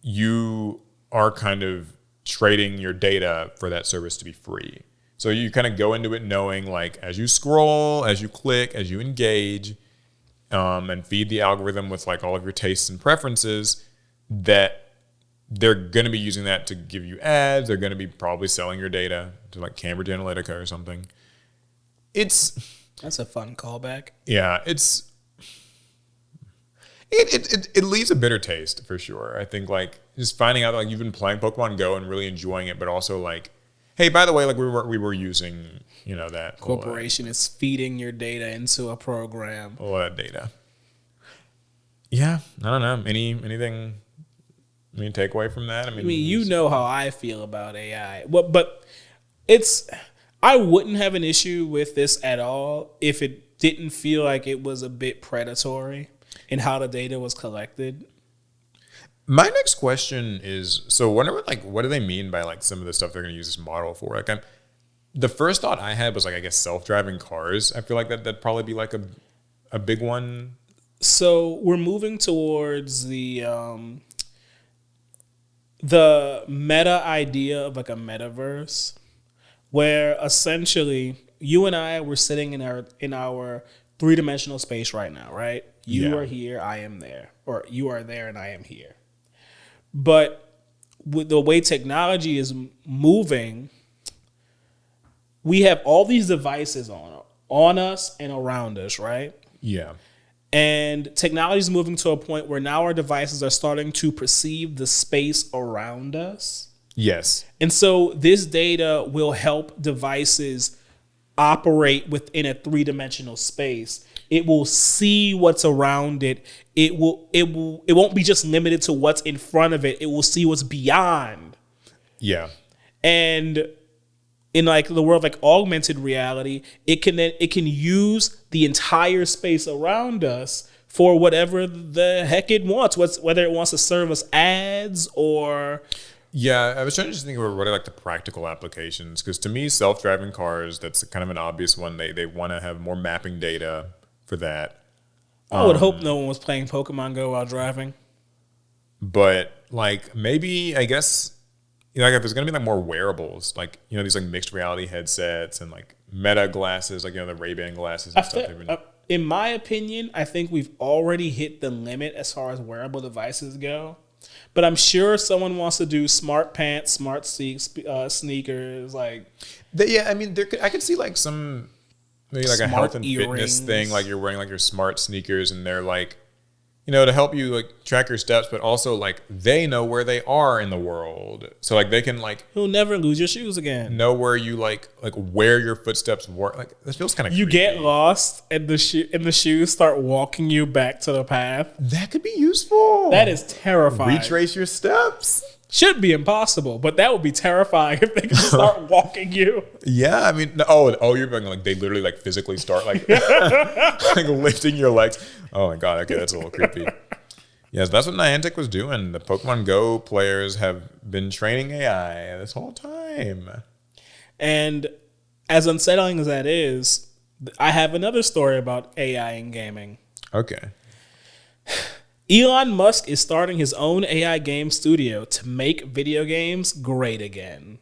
you are kind of trading your data for that service to be free. So you kind of go into it knowing like as you scroll, as you click, as you engage, and feed the algorithm with like all of your tastes and preferences, that they're going to be using that to give you ads. They're going to be probably selling your data to like Cambridge Analytica or something. That's a fun callback. Yeah, it leaves a bitter taste for sure. I think like just finding out like you've been playing Pokemon Go and really enjoying it, but also like, hey, by the way, like we were using that corporation is feeding your data into a program. All that data. Yeah, I don't know. Anything? Take away from that? I mean, you know how I feel about AI. But I wouldn't have an issue with this at all if it didn't feel like it was a bit predatory in how the data was collected. My next question is, so what do they mean by like some of the stuff they're going to use this model for? Like, the first thought I had was like, I guess self-driving cars. I feel like that'd probably be like a big one. So we're moving towards the meta idea of like a metaverse, where essentially you and I were sitting in our three-dimensional space right now, right? You are here, I am there, or you are there and I am here. But with the way technology is moving, we have all these devices on us and around us, right? Yeah. And technology is moving to a point where now our devices are starting to perceive the space around us. Yes. And so this data will help devices operate within a three-dimensional space. It will see what's around it. It won't be just limited to what's in front of it. It will see what's beyond. Yeah. And in like the world of like augmented reality, it can use the entire space around us for whatever the heck it wants. Whether it wants to serve us ads or. Yeah, I was trying to just think about what are like the practical applications, because to me, self-driving cars, that's kind of an obvious one. They want to have more mapping data for that. I would hope no one was playing Pokemon Go while driving. But like maybe, I guess, like if there's gonna be like more wearables, like these like mixed reality headsets and like Meta glasses, like the Ray-Ban glasses and stuff. In my opinion, I think we've already hit the limit as far as wearable devices go. But I'm sure someone wants to do smart pants, smart sneakers, like. I mean, I could see like some maybe like a health and fitness thing, like you're wearing like your smart sneakers, and they're like, to help you like track your steps, but also like they know where they are in the world, so like they can like you'll never lose your shoes again. Know where you like where your footsteps were. Like this feels kind of. You creepy. Get lost, and the shoes start walking you back to the path. That could be useful. That is terrifying. Retrace your steps. Should be impossible, but that would be terrifying if they could start walking you. Yeah, I mean, you're being like they literally like physically start like like lifting your legs. Oh my god, okay, that's a little creepy. Yes, that's what Niantic was doing. The Pokemon Go players have been training AI this whole time. And as unsettling as that is, I have another story about AI in gaming. Okay. Elon Musk is starting his own AI game studio to make video games great again.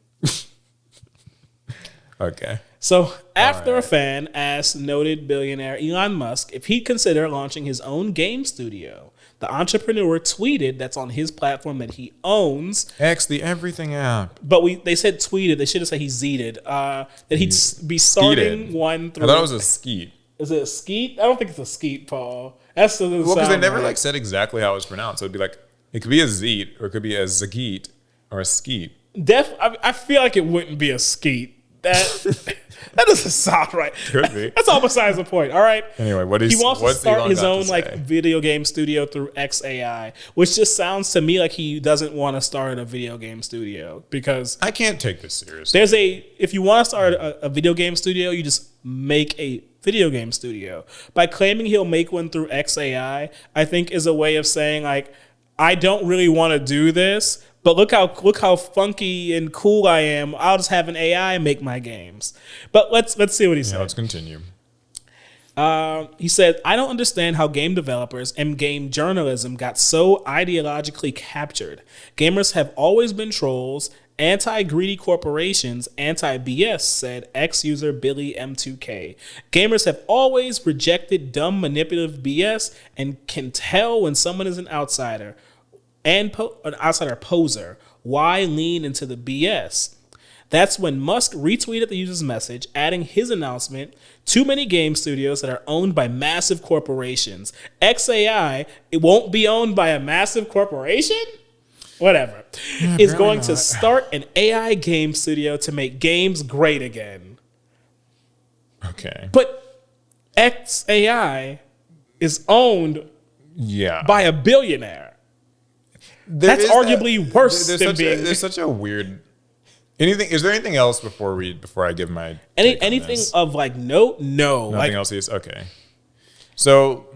Okay. So after a fan asked noted billionaire Elon Musk if he'd consider launching his own game studio The entrepreneur tweeted, that's on his platform that he owns. X, the everything app. But they said tweeted. They should have said he zeeted. That he'd be starting one through. I thought it was a skeet. Is it a skeet? I don't think it's a skeet, Paul. That's well, because they never like said exactly how it was pronounced. So it'd be like, it could be a zeet, or it could be a zageet, or a skeet. I feel like it wouldn't be a skeet. That doesn't sound right. Could be. That's all besides the point. All right. Anyway, he wants to start his own video game studio through XAI, which just sounds to me like he doesn't want to start a video game studio because I can't take this seriously. If you want to start a video game studio, you just make a video game studio. By claiming he'll make one through XAI, I think is a way of saying like, I don't really want to do this. But look how funky and cool I am. I'll just have an AI make my games. But let's see what he said. Let's continue. He said, I don't understand how game developers and game journalism got so ideologically captured. Gamers have always been trolls, anti-greedy corporations, anti-BS, said ex-user Billy M2K. Gamers have always rejected dumb, manipulative BS and can tell when someone is an outsider. And an outsider poser. Why lean into the BS? That's when Musk retweeted the user's message, adding his announcement, too many game studios that are owned by massive corporations. XAI, it won't be owned by a massive corporation? Whatever. Yeah, is going to start an AI game studio to make games great again. Okay. But XAI is owned by a billionaire. That's arguably worse than being. There's such a weird. Is there anything else before I give my anything of like note? No, nothing else is okay. So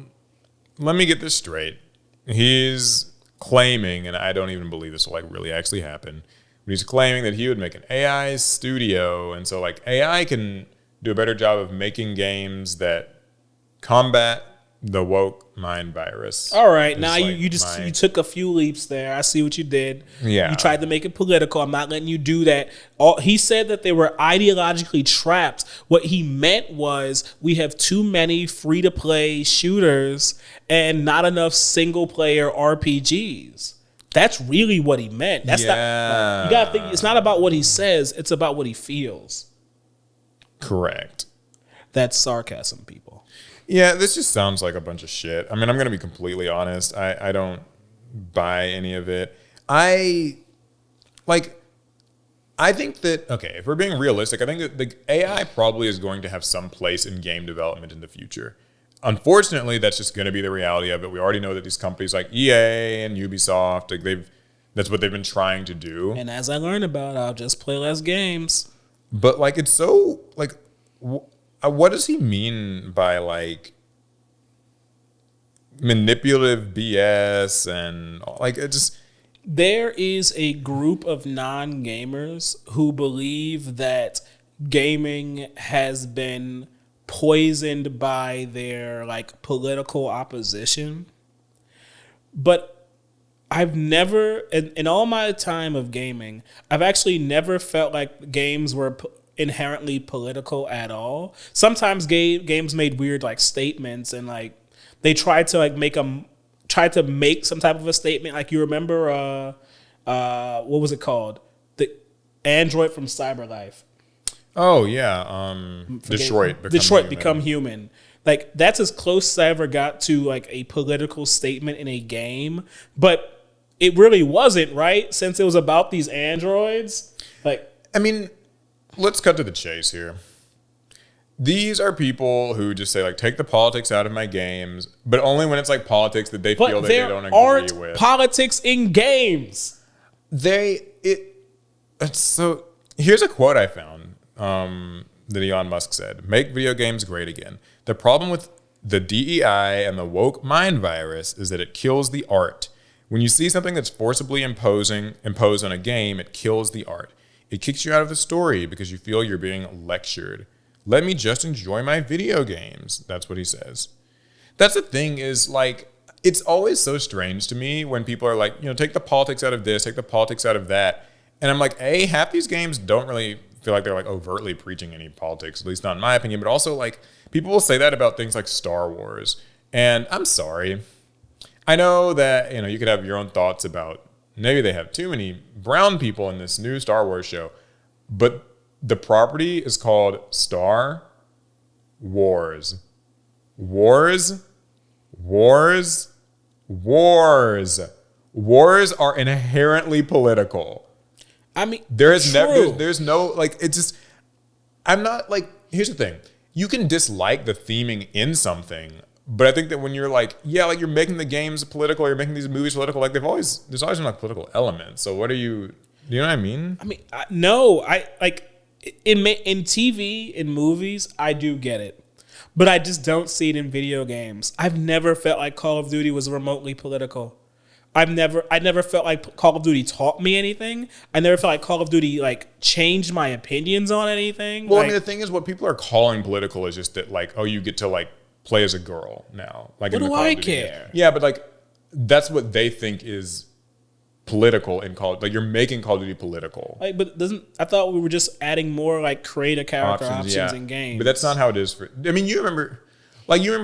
let me get this straight. He's claiming, and I don't even believe this will like really actually happen. But he's claiming that he would make an AI studio, and so like AI can do a better job of making games that combat the woke mind virus. All right, now you took a few leaps there. I see what you did. Yeah, you tried to make it political. I'm not letting you do that. He said that they were ideologically trapped. What he meant was we have too many free to play shooters and not enough single player RPGs. That's really what he meant. That's not. You gotta think. It's not about what he says. It's about what he feels. Correct. That's sarcasm, people. Yeah, this just sounds like a bunch of shit. I mean, I'm going to be completely honest. I don't buy any of it. I think that, okay, if we're being realistic, I think that the AI probably is going to have some place in game development in the future. Unfortunately, that's just going to be the reality of it. We already know that these companies like EA and Ubisoft, like that's what they've been trying to do. And as I learn about, I'll just play less games. But like, it's so like... what does he mean by like manipulative BS and like it just? There is a group of non-gamers who believe that gaming has been poisoned by their like political opposition. But I've never, in all my time of gaming, I've actually never felt like games were inherently political at all. Sometimes games made weird like statements and like they tried to like make some type of a statement. Like you remember what was it called? The android from CyberLife. Oh yeah, Detroit Become Human. Like that's as close as I ever got to like a political statement in a game, but it really wasn't, right? Since it was about these androids. Like I mean, let's cut to the chase here. These are people who just say, like, take the politics out of my games, but only when it's like politics that they feel that they don't agree with. Politics in games. So here's a quote I found that Elon Musk said: "Make video games great again. The problem with the DEI and the woke mind virus is that it kills the art. When you see something that's forcibly imposed on a game, it kills the art. It kicks you out of the story because you feel you're being lectured. Let me just enjoy my video games." That's what he says. That's the thing is, like, it's always so strange to me when people are like, take the politics out of this, take the politics out of that. And I'm like, half these games don't really feel like they're like overtly preaching any politics, at least not in my opinion. But also, like, people will say that about things like Star Wars. And I'm sorry. I know that, you could have your own thoughts about maybe they have too many brown people in this new Star Wars show, but the property is called Star Wars. Wars are inherently political. I mean, there's no, like, it's just, I'm not, like, here's the thing. You can dislike the theming in something, but I think that when you're like, yeah, like, you're making the games political, you're making these movies political, like, there's always been, like, political elements. So what are you know what I mean? I mean, no, I, like, in TV, in movies, I do get it. But I just don't see it in video games. I've never felt like Call of Duty was remotely political. I never felt like Call of Duty taught me anything. I never felt like Call of Duty like changed my opinions on anything. Well, like, I mean, the thing is, what people are calling political is just that, like, oh, you get to like play as a girl now. Like, what do I care? Yeah, but like, that's what they think is political in Call. Like, you're making Call of Duty political. Like, but I thought we were just adding more like creator character options in games. But that's not how it is for. I mean, you remember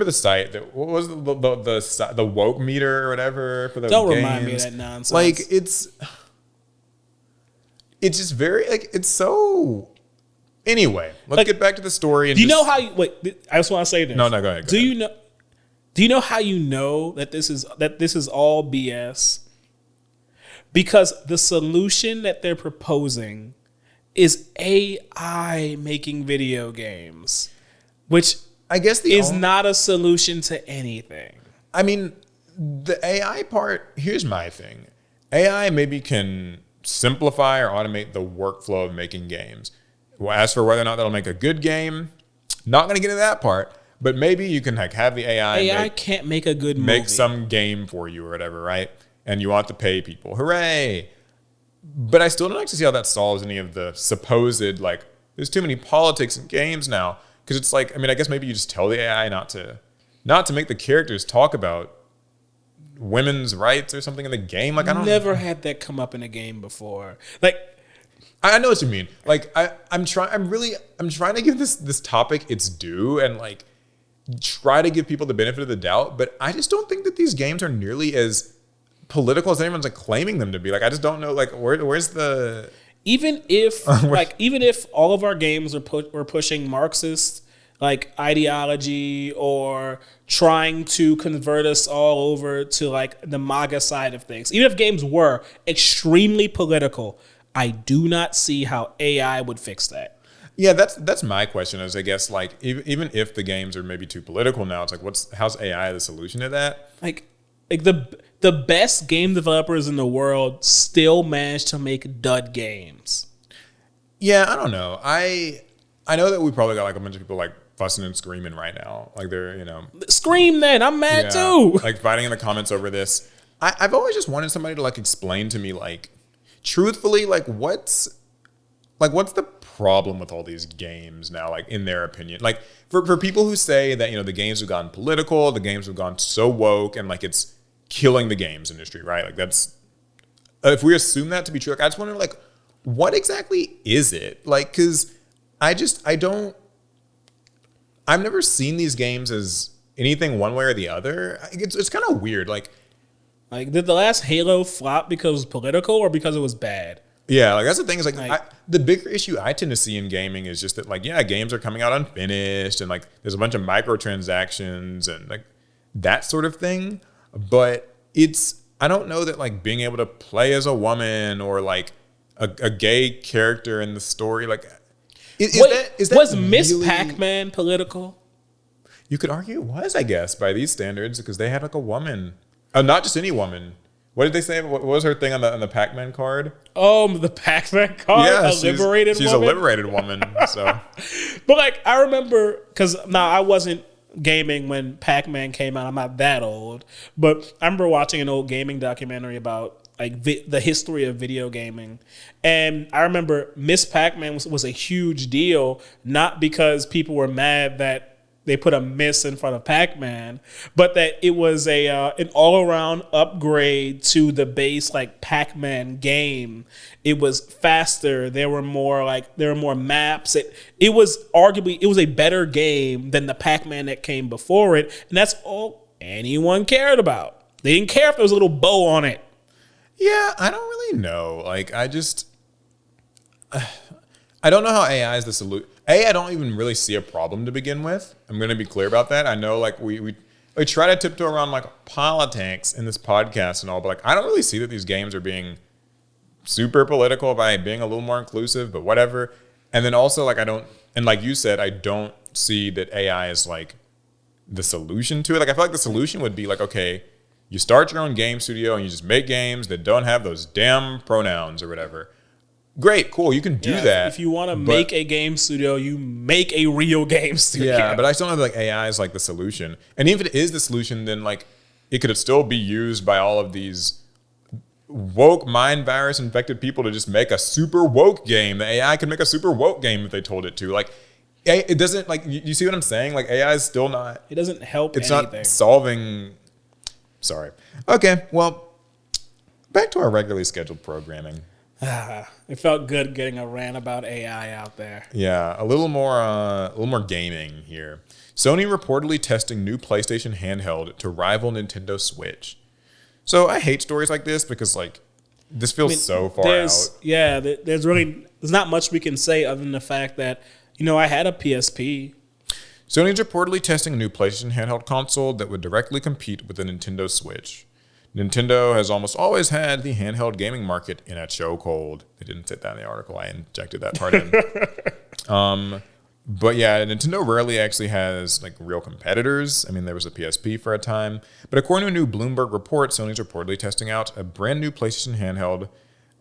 the site that, what was the woke meter or whatever for the Don't games? Remind me of that nonsense. Like, it's just very, like, it's so. Anyway, let's get back to the story. And do you know how you wait? I just want to say this. No, go ahead. Do you know how you know that this is all BS? Because the solution that they're proposing is AI making video games, which I guess is not a solution to anything. I mean, the AI part, here's my thing. AI maybe can simplify or automate the workflow of making games. Well, as for whether or not that'll make a good game, not going to get into that part, but maybe you can like have the AI can't make a good movie. Make some game for you or whatever, right? And you want to pay people. Hooray! But I still don't actually see how that solves any of the supposed, like, there's too many politics in games now. Because it's like, I mean, I guess maybe you just tell the AI not to make the characters talk about women's rights or something in the game. Like, I don't never had that come up in a game before. Like, I know what you mean. Like, I'm trying to give this topic its due and like try to give people the benefit of the doubt. But I just don't think that these games are nearly as political as anyone's like claiming them to be. Like, I just don't know. Like, where's the even if all of our games were pushing Marxist like ideology or trying to convert us all over to like the MAGA side of things, even if games were extremely political, I do not see how AI would fix that. Yeah, that's my question. Is I guess like even if the games are maybe too political now, it's like how's AI the solution to that? Like the best game developers in the world still manage to make dud games. Yeah, I don't know. I know that we probably got like a bunch of people like fussing and screaming right now. Like they're, Scream then. I'm mad too. Like fighting in the comments over this. I've always just wanted somebody to like explain to me like truthfully like what's the problem with all these games now, like in their opinion. Like for people who say that, the games have gone political, the games have gone so woke and like it's killing the games industry, right? Like that's, if we assume that to be true, like I just wonder like, what exactly is it? Like, cause I've never seen these games as anything one way or the other. It's kind of weird. Like did the last Halo flop because it was political or because it was bad? Yeah, like that's the thing is like the bigger issue I tend to see in gaming is just that like, yeah, games are coming out unfinished and like there's a bunch of microtransactions and like that sort of thing. But I don't know that like being able to play as a woman or like a gay character in the story, like was Miss really, Pac-Man political? You could argue it was, I guess, by these standards because they had like a woman, not just any woman. What did they say? What was her thing on the Pac-Man card? The Pac-Man card? Yeah, she's a liberated woman. So, but like I remember, because now I wasn't gaming when Pac-Man came out. I'm not that old, but I remember watching an old gaming documentary about like the history of video gaming, and I remember Miss Pac-Man was a huge deal, not because people were mad that they put a miss in front of Pac-Man, but that it was an all-around upgrade to the base like Pac-Man game. It was faster. There were more maps. It was arguably a better game than the Pac-Man that came before it, and that's all anyone cared about. They didn't care if there was a little bow on it. Yeah, I don't really know. Like, I don't know how AI is the solution. I don't even really see a problem to begin with. I'm going to be clear about that. I know, like, we try to tiptoe around, like, politics in this podcast and all, but, like, I don't really see that these games are being super political by being a little more inclusive, but whatever. And then also, like, and like you said, I don't see that AI is, like, the solution to it. Like, I feel like the solution would be, like, okay, you start your own game studio and you just make games that don't have those damn pronouns or whatever. Great, cool, you can do that. If you want to make a game studio, you make a real game studio. Yeah, but I still know that, like, AI is like the solution. And even if it is the solution, then like it could still be used by all of these woke mind virus infected people to just make a super woke game. The AI could make a super woke game if they told it to. Like, it doesn't, like, you see what I'm saying? Like, AI is still not. It doesn't help. It's anything. Not solving. Sorry. Okay, well, back to our regularly scheduled programming. It felt good getting a rant about AI out there. Yeah, a little more gaming here. Sony reportedly testing new PlayStation handheld to rival Nintendo Switch. So I hate stories like this because, like, this feels so far out. Yeah, there's not much we can say other than the fact that, I had a PSP. Sony's reportedly testing a new PlayStation handheld console that would directly compete with the Nintendo Switch. Nintendo has almost always had the handheld gaming market in a chokehold. They didn't say that in the article. I injected that part in. But yeah, Nintendo rarely actually has, like, real competitors. I mean, there was a PSP for a time. But according to a new Bloomberg report, Sony's reportedly testing out a brand new PlayStation handheld,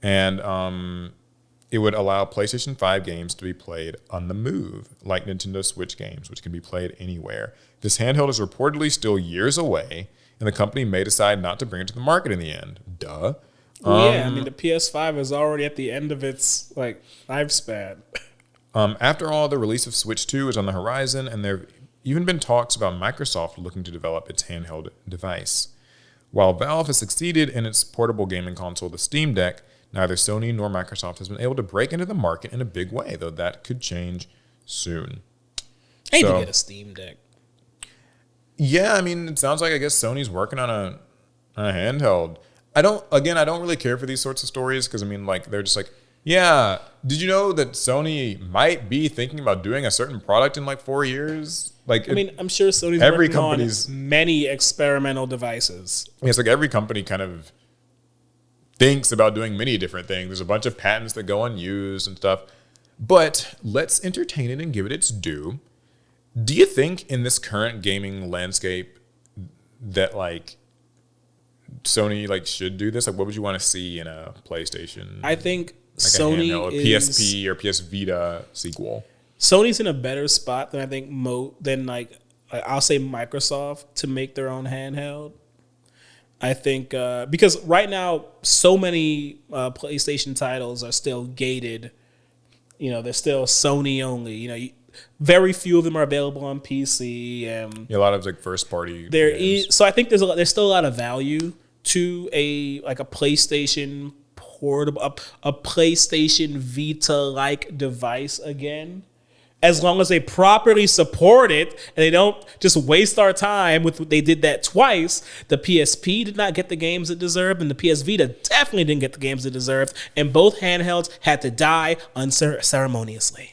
and it would allow PlayStation 5 games to be played on the move, like Nintendo Switch games, which can be played anywhere. This handheld is reportedly still years away, and the company may decide not to bring it to the market in the end. Duh. Yeah, I mean, the PS5 is already at the end of its, like, lifespan. After all, the release of Switch 2 is on the horizon, and there have even been talks about Microsoft looking to develop its handheld device. While Valve has succeeded in its portable gaming console, the Steam Deck, neither Sony nor Microsoft has been able to break into the market in a big way, though that could change soon. I need to get a Steam Deck. Yeah, I mean, it sounds like, I guess, Sony's working on a handheld. I don't really care for these sorts of stories because, I mean, like, they're just like, yeah, did you know that Sony might be thinking about doing a certain product in, like, 4 years? Like, I mean, I'm sure Sony's working on many experimental devices. It's like every company kind of thinks about doing many different things. There's a bunch of patents that go unused and stuff. But let's entertain it and give it its due. Do you think in this current gaming landscape that, like, Sony, like, should do this? Like, what would you want to see in a PlayStation? I think like Sony a PSP or PS Vita sequel. Sony's in a better spot than I think I'll say Microsoft to make their own handheld. I think because right now so many PlayStation titles are still gated. They're still Sony only. Very few of them are available on PC. And a lot of, like, first party. So I think there's still a lot of value to a PlayStation portable, a PlayStation Vita-like device again. As long as they properly support it and they don't just waste our time with what they did that twice. The PSP did not get the games it deserved, and the PS Vita definitely didn't get the games it deserved. And both handhelds had to die unceremoniously.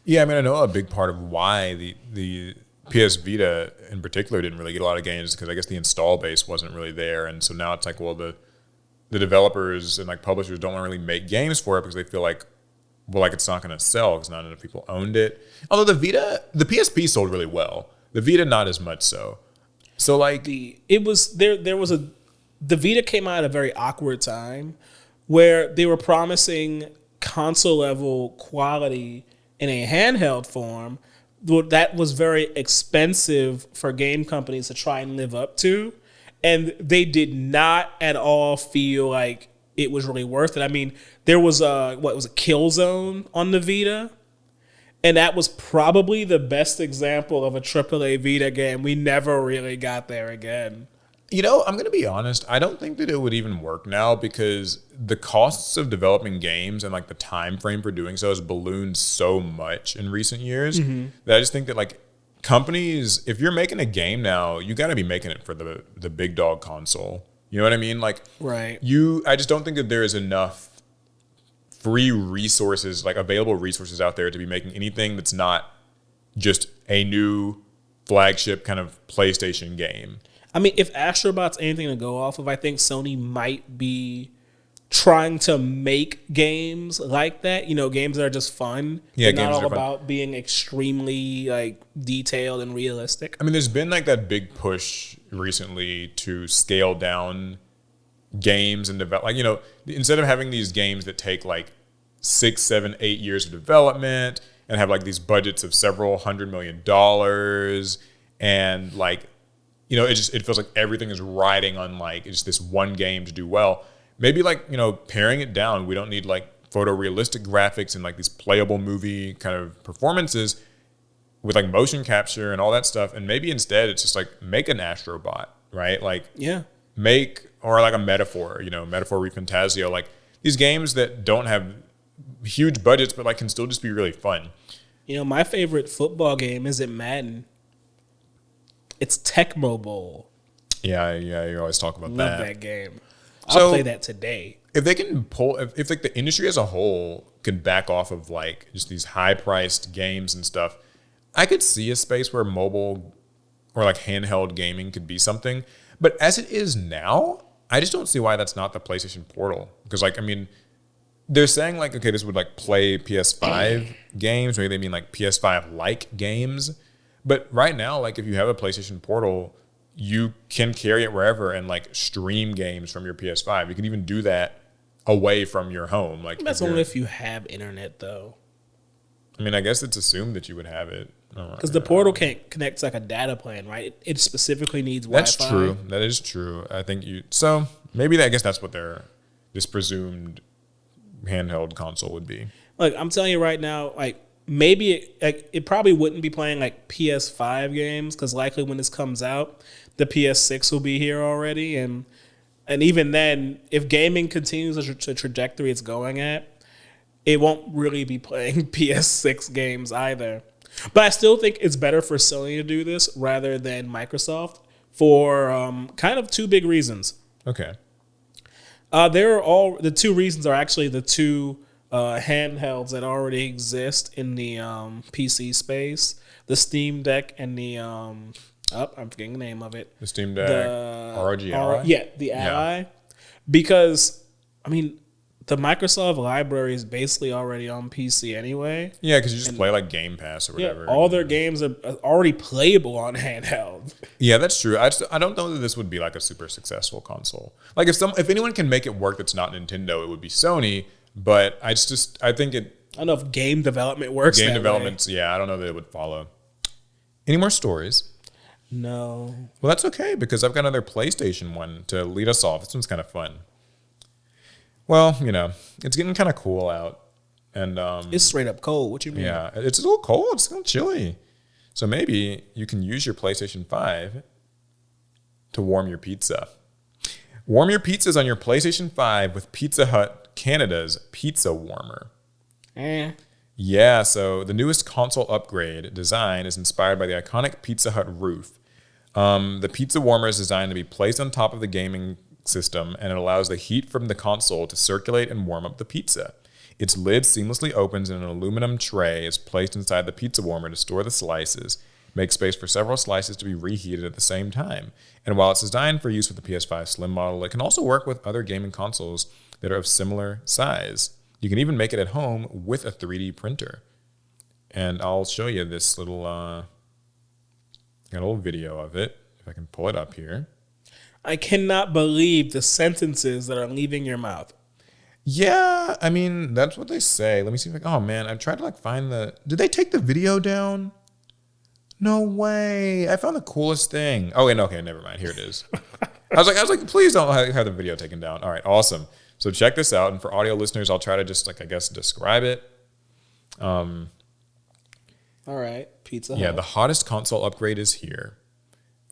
Yeah, I mean, I know a big part of why the PS Vita in particular didn't really get a lot of games because I guess the install base wasn't really there, and so now it's like, well, the developers and, like, publishers don't want to really make games for it because they feel like, well, like, it's not going to sell because not enough people owned it. Although the PSP sold really well. The Vita not as much so. So, like, the Vita came out at a very awkward time where they were promising console level quality in a handheld form that was very expensive for game companies to try and live up to. And they did not at all feel like it was really worth it. I mean, there was a Killzone on the Vita, and that was probably the best example of a AAA Vita game. We never really got there again. I'm going to be honest. I don't think that it would even work now because the costs of developing games and, like, the time frame for doing so has ballooned so much in recent years that I just think that, like, companies, if you're making a game now, you got to be making it for the big dog console. You know what I mean? Like, right. I just don't think that there is enough free resources, like available resources out there to be making anything that's not just a new flagship kind of PlayStation game. I mean, if Astrobot's anything to go off of, I think Sony might be trying to make games like that. You know, games that are just fun. Yeah, not all about being extremely like detailed and realistic. I mean, there's been like that big push recently to scale down games and develop. Like, you know, instead of having these games that take like 6, 7, 8 years of development and have like these budgets of several $100 million, and like, you know, it feels like everything is riding on like it's this one game to do well. Maybe like, you know, paring it down. We don't need like photorealistic graphics and like these playable movie kind of performances with like motion capture and all that stuff. And maybe instead it's just like make an Astrobot, right? Like or like a Metaphor, you know, Metaphor ReFantazio, like these games that don't have huge budgets but like can still just be really fun. You know, my favorite football game isn't Madden. It's Tecmo Bowl. Yeah, you always talk about that. Love that game. I'll play that today. If they can if like the industry as a whole can back off of like just these high-priced games and stuff, I could see a space where mobile or like handheld gaming could be something. But as it is now, I just don't see why that's not the PlayStation Portal. Because like, I mean, they're saying like, okay, this would like play PS5 games. Maybe they mean like PS5-like games. But right now, like if you have a PlayStation Portal, you can carry it wherever and like stream games from your PS5. You can even do that away from your home. Like that's only if you have internet, though. I mean, I guess it's assumed that you would have it. Because the Portal can't connect to like a data plan, right? It specifically needs Wi-Fi. That's true. That is true. I think so maybe I guess that's what this presumed handheld console would be. Like I'm telling you right now, like maybe it probably wouldn't be playing like PS5 games because likely when this comes out, the PS6 will be here already, and even then, if gaming continues the trajectory it's going at, it won't really be playing PS6 games either. But I still think it's better for Sony to do this rather than Microsoft for kind of two big reasons. Okay. The two reasons are actually the two handhelds that already exist in the PC space: the Steam Deck and the I'm forgetting the name of it. The Steam Deck, ROG Ally. Yeah, the Ally. Because I mean, the Microsoft library is basically already on PC anyway. Yeah, because you just play like Game Pass or whatever. All their games are already playable on handheld. Yeah, that's true. I don't know that this would be like a super successful console. Like if anyone can make it work that's not Nintendo, it would be Sony. But I think it. I don't know if game development works. Game development's I don't know that it would follow. Any more stories? No. Well, that's okay because I've got another PlayStation one to lead us off. This one's kind of fun. Well, you know, it's getting kind of cool out, and it's straight up cold. What you mean? Yeah, it's a little cold. It's a little chilly. So maybe you can use your PlayStation 5 to warm your pizza. Warm your pizzas on your PlayStation 5 with Pizza Hut Canada's Pizza Warmer. Yeah, so the newest console upgrade design is inspired by the iconic Pizza Hut roof. The Pizza Warmer is designed to be placed on top of the gaming system, and it allows the heat from the console to circulate and warm up the pizza. Its lid seamlessly opens and an aluminum tray is placed inside the Pizza Warmer to store the slices, make space for several slices to be reheated at the same time. And while it's designed for use with the PS5 Slim model, it can also work with other gaming consoles that are of similar size. You can even make it at home with a 3D printer. And I'll show you this little, got a little video of it, if I can pull it up here. I cannot believe the sentences that are leaving your mouth. Yeah, I mean, that's what they say. Let me see if oh man, I've tried to like find did they take the video down? No way. I found the coolest thing. Oh, wait, okay, never mind. Here it is. I was like, please don't have the video taken down. All right, awesome. So check this out. And for audio listeners, I'll try to just like, I guess, describe it. All right, Pizza Hut. Yeah, the hottest console upgrade is here.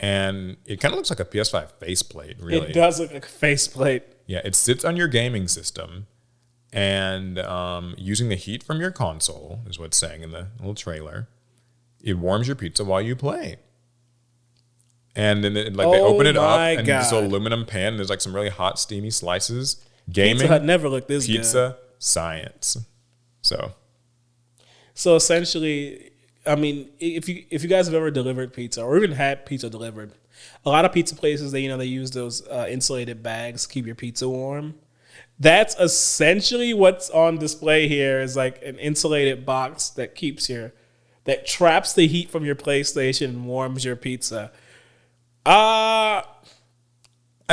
And it kind of looks like a PS5 faceplate, really. It does look like a faceplate. Yeah, it sits on your gaming system. And using the heat from your console, is what it's saying in the little trailer, it warms your pizza while you play. And then they open it up and this aluminum pan. There's like some really hot, steamy slices. Gaming. Pizza Hut never looked this pizza good. Science. So essentially, I mean, if you guys have ever delivered pizza or even had pizza delivered, a lot of pizza places they use those insulated bags to keep your pizza warm. That's essentially what's on display here is like an insulated box that traps the heat from your PlayStation and warms your pizza. I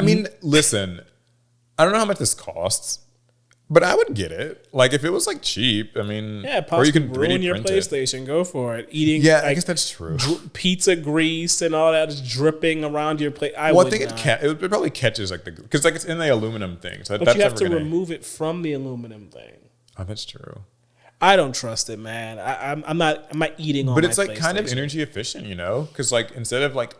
mean, listen, I don't know how much this costs, but I would get it. Like if it was like cheap, I mean, or you can ruin your PlayStation. Go for it. Eating, I guess that's true. Pizza grease and all that is dripping around your plate. I think it probably catches because like it's in the aluminum thing. So but you have to remove it from the aluminum thing. Oh, that's true. I don't trust it, man. I'm not eating on. But it's like kind of energy efficient, because like instead of like,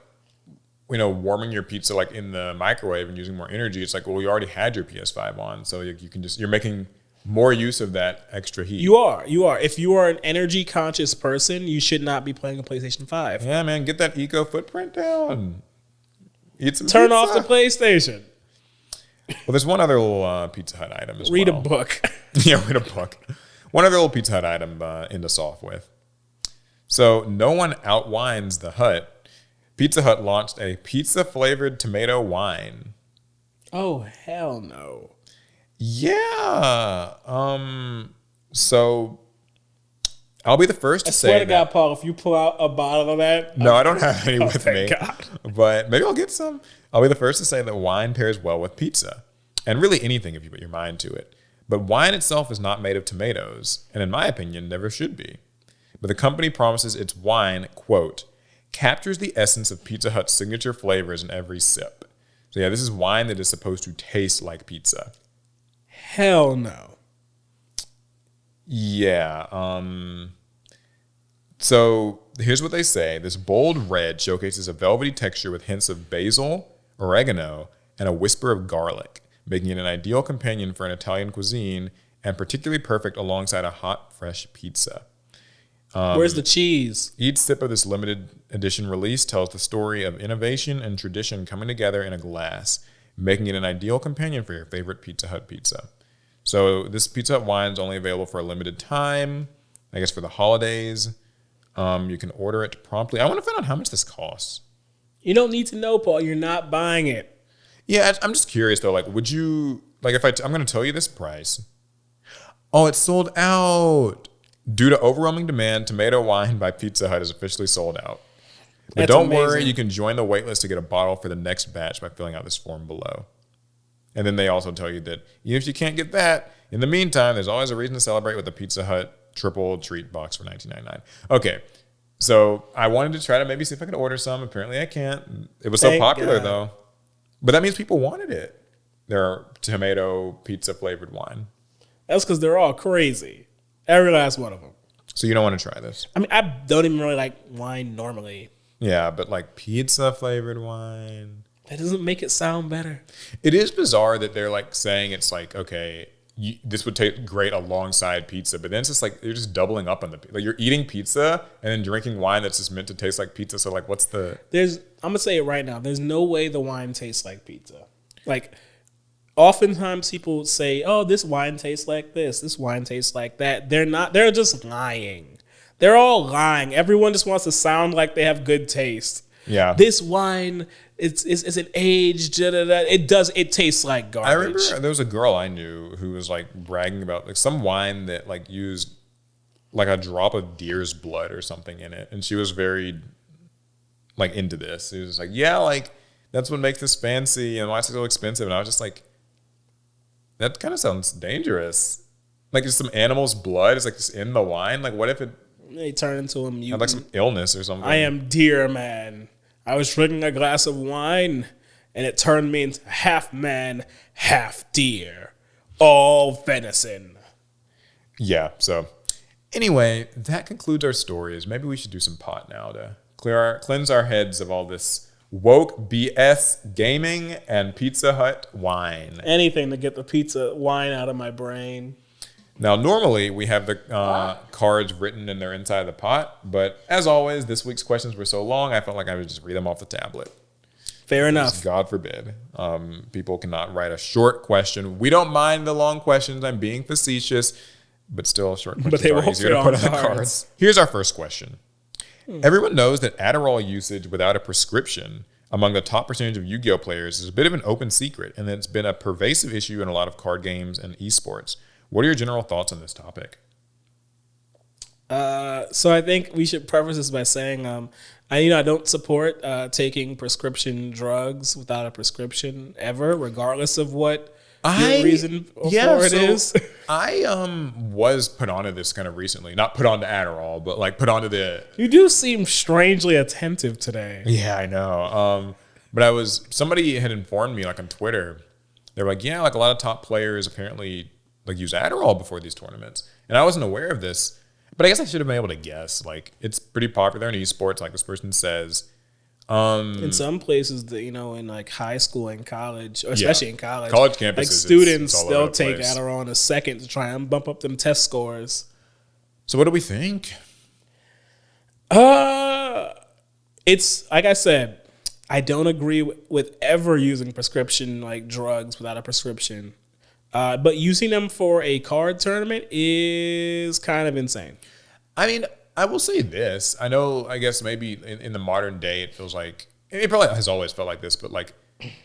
warming your pizza like in the microwave and using more energy, it's like, well, you already had your PS5 on, so you're making more use of that extra heat. You are. If you are an energy conscious person, you should not be playing a PlayStation 5. Yeah, man, get that eco footprint down. Eat some Turn pizza. off the PlayStation. Well, there's one other little Pizza Hut item as Read a book. Yeah, read a book. One other little Pizza Hut item in to soft with. So no one outwines the Hut. Pizza Hut launched a pizza-flavored tomato wine. Oh, hell no. Yeah. So I'll be the first to say I swear to God, Paul, if you pull out a bottle of that... No, I don't have any with me. God. But maybe I'll get some. I'll be the first to say that wine pairs well with pizza. And really anything if you put your mind to it. But wine itself is not made of tomatoes. And in my opinion, never should be. But the company promises its wine, quote, captures the essence of Pizza Hut's signature flavors in every sip. So yeah, this is wine that is supposed to taste like pizza. Hell no. Yeah. So here's what they say. This bold red showcases a velvety texture with hints of basil, oregano, and a whisper of garlic, making it an ideal companion for an Italian cuisine and particularly perfect alongside a hot, fresh pizza. Where's the cheese? Each sip of this limited edition release tells the story of innovation and tradition coming together in a glass, making it an ideal companion for your favorite Pizza Hut pizza. So this Pizza Hut wine is only available for a limited time, I guess for the holidays. You can order it promptly. I want to find out how much this costs. You don't need to know, Paul. You're not buying it. Yeah, I'm just curious though. Like, would you if I'm going to tell you this price? Oh, it's sold out. Due to overwhelming demand, tomato wine by Pizza Hut is officially sold out. But That's don't amazing. worry, you can join the waitlist to get a bottle for the next batch by filling out this form below. And then they also tell you that even if you can't get that, in the meantime, there's always a reason to celebrate with the Pizza Hut triple treat box for $19.99. Okay, so I wanted to try to maybe see if I could order some. Apparently I can't. It was so popular though. But that means people wanted it. Their tomato pizza flavored wine. That's because they're all crazy. Every last one of them. So you don't want to try this? I mean, I don't even really like wine normally. Yeah, but like pizza flavored wine. That doesn't make it sound better. It is bizarre that they're like saying it's like, okay, this would taste great alongside pizza, but then it's just like you're just doubling up on you're eating pizza and then drinking wine that's just meant to taste like pizza. So like, what's the? I'm gonna say it right now. There's no way the wine tastes like pizza. Like, oftentimes people say, "Oh, this wine tastes like this. This wine tastes like that." They're not. They're just lying. They're all lying. Everyone just wants to sound like they have good taste. Yeah. This wine, it's an aged. It tastes like garbage. I remember there was a girl I knew who was like bragging about like some wine that like used like a drop of deer's blood or something in it, and she was very like into this. She was like, "Yeah, like that's what makes this fancy, and why it's so expensive." And I was just like, that kind of sounds dangerous. Like it's some animal's blood is like just in the wine. Like what if they turn into a mutant? Had like some illness or something. I am deer man. I was drinking a glass of wine and it turned me into half man, half deer. All venison. Yeah, so anyway, that concludes our stories. Maybe we should do some pot now to cleanse our heads of all this woke BS gaming and Pizza Hut wine. Anything to get the pizza wine out of my brain. Now, normally we have the cards written and they're inside the pot, but as always, this week's questions were so long, I felt like I would just read them off the tablet. Fair enough. God forbid. People cannot write a short question. We don't mind the long questions. I'm being facetious, but still short questions. But they won't fit on the cards. Here's our first question. Everyone knows that Adderall usage without a prescription among the top percentage of Yu-Gi-Oh players is a bit of an open secret, and it's been a pervasive issue in a lot of card games and esports. What are your general thoughts on this topic? So I think we should preface this by saying, I don't support taking prescription drugs without a prescription ever, regardless of what your reason for it is. I was put onto this kind of recently, not put onto Adderall, but like put onto the. You do seem strangely attentive today. Yeah, I know. But somebody had informed me like on Twitter. They were like, yeah, like a lot of top players apparently like use Adderall before these tournaments, and I wasn't aware of this. But I guess I should have been able to guess. Like, it's pretty popular in esports, like this person says. In some places, in like high school and college, or especially in college campuses, like students, they'll take Adderall in a second to try and bump up them test scores. So what do we think? It's like I said, I don't agree with ever using prescription like drugs without a prescription. But using them for a card tournament is kind of insane. I mean, I will say this. I guess maybe in the modern day, it feels like, it probably has always felt like this, but like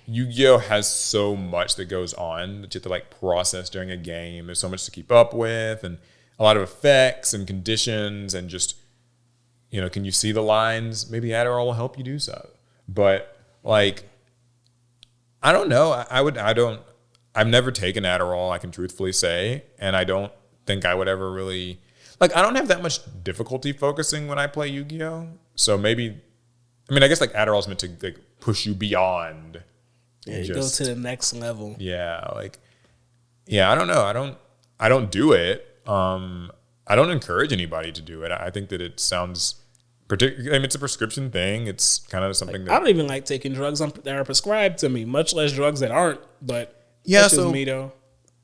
Yu-Gi-Oh has so much that goes on that you have to like process during a game. There's so much to keep up with and a lot of effects and conditions and just, can you see the lines? Maybe Adderall will help you do so. But like, I don't know. I've never taken Adderall, I can truthfully say, and I don't think I would ever really... Like, I don't have that much difficulty focusing when I play Yu-Gi-Oh! So maybe... I guess, like, Adderall's meant to, like, push you beyond. Yeah, you go to the next level. Yeah, like... Yeah, I don't know. I don't do it. I don't encourage anybody to do it. I think that it sounds... it's a prescription thing. It's kind of something that... I don't even like taking drugs that are prescribed to me, much less drugs that aren't, but... Yeah, that's just me, though.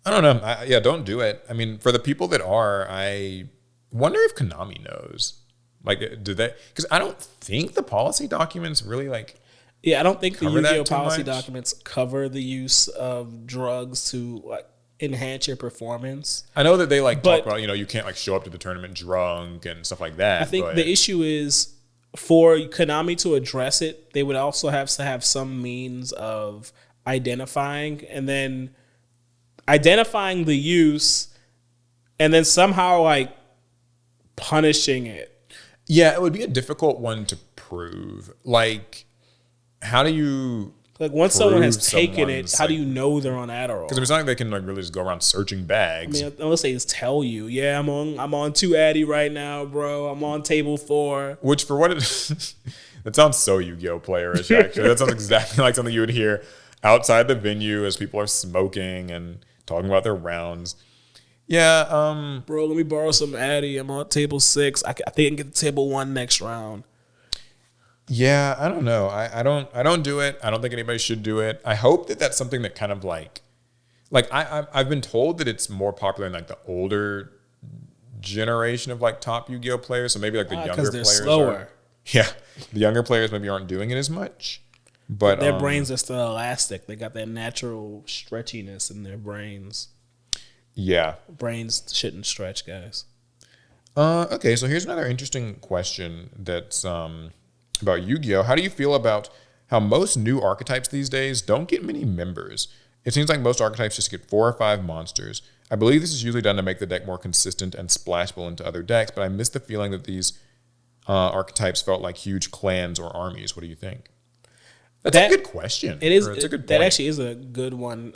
I don't know. Don't do it. I mean, for the people that are, I wonder if Konami knows. Like, do they? Because I don't think the policy documents really like. Yeah, I don't think the Yu-Gi-Oh policy documents cover the use of drugs to like enhance your performance. I know that they talk about you can't like show up to the tournament drunk and stuff like that. I think the issue is for Konami to address it, they would also have to have some means of identifying the use and then somehow like punishing it. Yeah, it would be a difficult one to prove. Like, how do you like once someone has taken it, how do you know they're on Adderall? Because it's not like they can like really just go around searching bags. Unless they just tell you, yeah, I'm on 2 Addy right now, bro. I'm on table 4. Which for what it that sounds so Yu-Gi-Oh playerish, actually. That sounds exactly like something you would hear outside the venue as people are smoking and talking about their rounds. Yeah. Bro, let me borrow some Addy. I'm on table 6. I think I can get to table 1 next round. Yeah, I don't know. I don't do it. I don't think anybody should do it. I hope that that's something that kind of like I've been told that it's more popular in like the older generation of like top Yu-Gi-Oh players. So maybe like the younger players slower. The younger players maybe aren't doing it as much. But their brains are still elastic. They got that natural stretchiness in their brains. Yeah. Brains shouldn't stretch, guys. Okay, so here's another interesting question that's about Yu-Gi-Oh! How do you feel about how most new archetypes these days don't get many members? It seems like most archetypes just get 4 or 5 monsters. I believe this is usually done to make the deck more consistent and splashable into other decks, but I miss the feeling that these archetypes felt like huge clans or armies. What do you think? That's a good question. It is. It's a good point. That actually is a good one.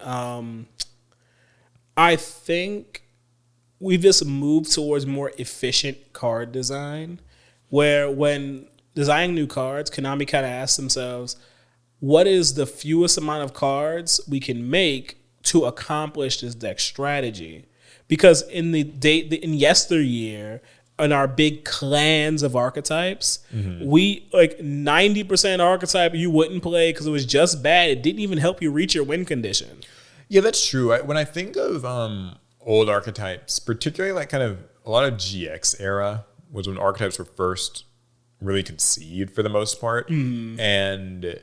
I think we've just moved towards more efficient card design, where when designing new cards, Konami kind of asked themselves, what is the fewest amount of cards we can make to accomplish this deck strategy? Because in yesteryear, in our big clans of archetypes, we like 90% archetype you wouldn't play because it was just bad. It didn't even help you reach your win condition. Yeah, that's true. When I think of old archetypes, particularly like kind of a lot of GX era was when archetypes were first really conceived for the most part. And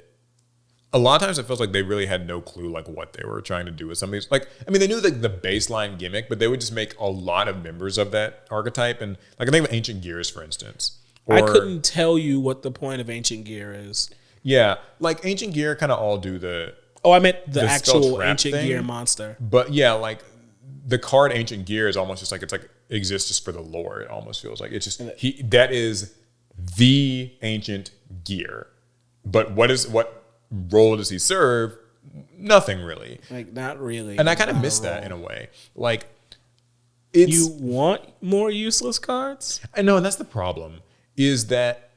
a lot of times it feels like they really had no clue like what they were trying to do with some of these. Like, I mean, they knew like the baseline gimmick, but they would just make a lot of members of that archetype. And like I think of Ancient Gears, for instance. I couldn't tell you what the point of Ancient Gear is. Yeah, like Ancient Gear kind of all do the... Oh, I meant the actual Ancient Gear monster. But yeah, like the card Ancient Gear is almost just like, it's like exists just for the lore. It almost feels like it's just, that is the Ancient Gear. But what role does he serve? Nothing really. Like, not really. And I kind of miss that in a way. Like, you want more useless cards? I know, and that's the problem. Is that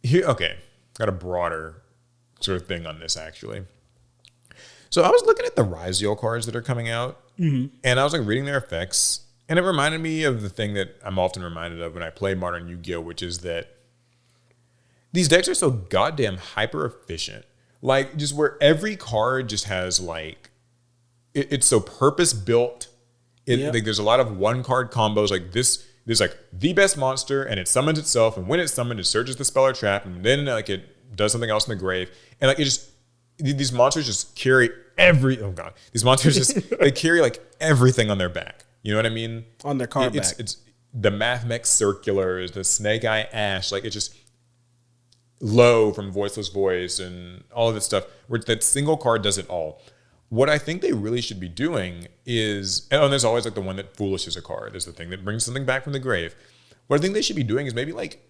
here? Okay, got a broader sort of thing on this actually. So I was looking at the Ryziel cards that are coming out, and I was like reading their effects, and it reminded me of the thing that I'm often reminded of when I play Modern Yu-Gi-Oh, which is that these decks are so goddamn hyper efficient. Like, just where every card just has like, it's so purpose built. Like, there's a lot of one card combos like this. There's like the best monster, and it summons itself, and when it's summoned, it searches the spell or trap, and then like it does something else in the grave, and like it just, these monsters just carry these monsters just they carry like everything on their back. You know what I mean? On their card back. It's the Mathmech Circulars, the Snake Eye Ash, like it's just Low from Voiceless Voice and all of this stuff, where that single card does it all. What I think they really should be doing is, and there's always like the one that foolishes a card. There's the thing that brings something back from the grave. What I think they should be doing is maybe like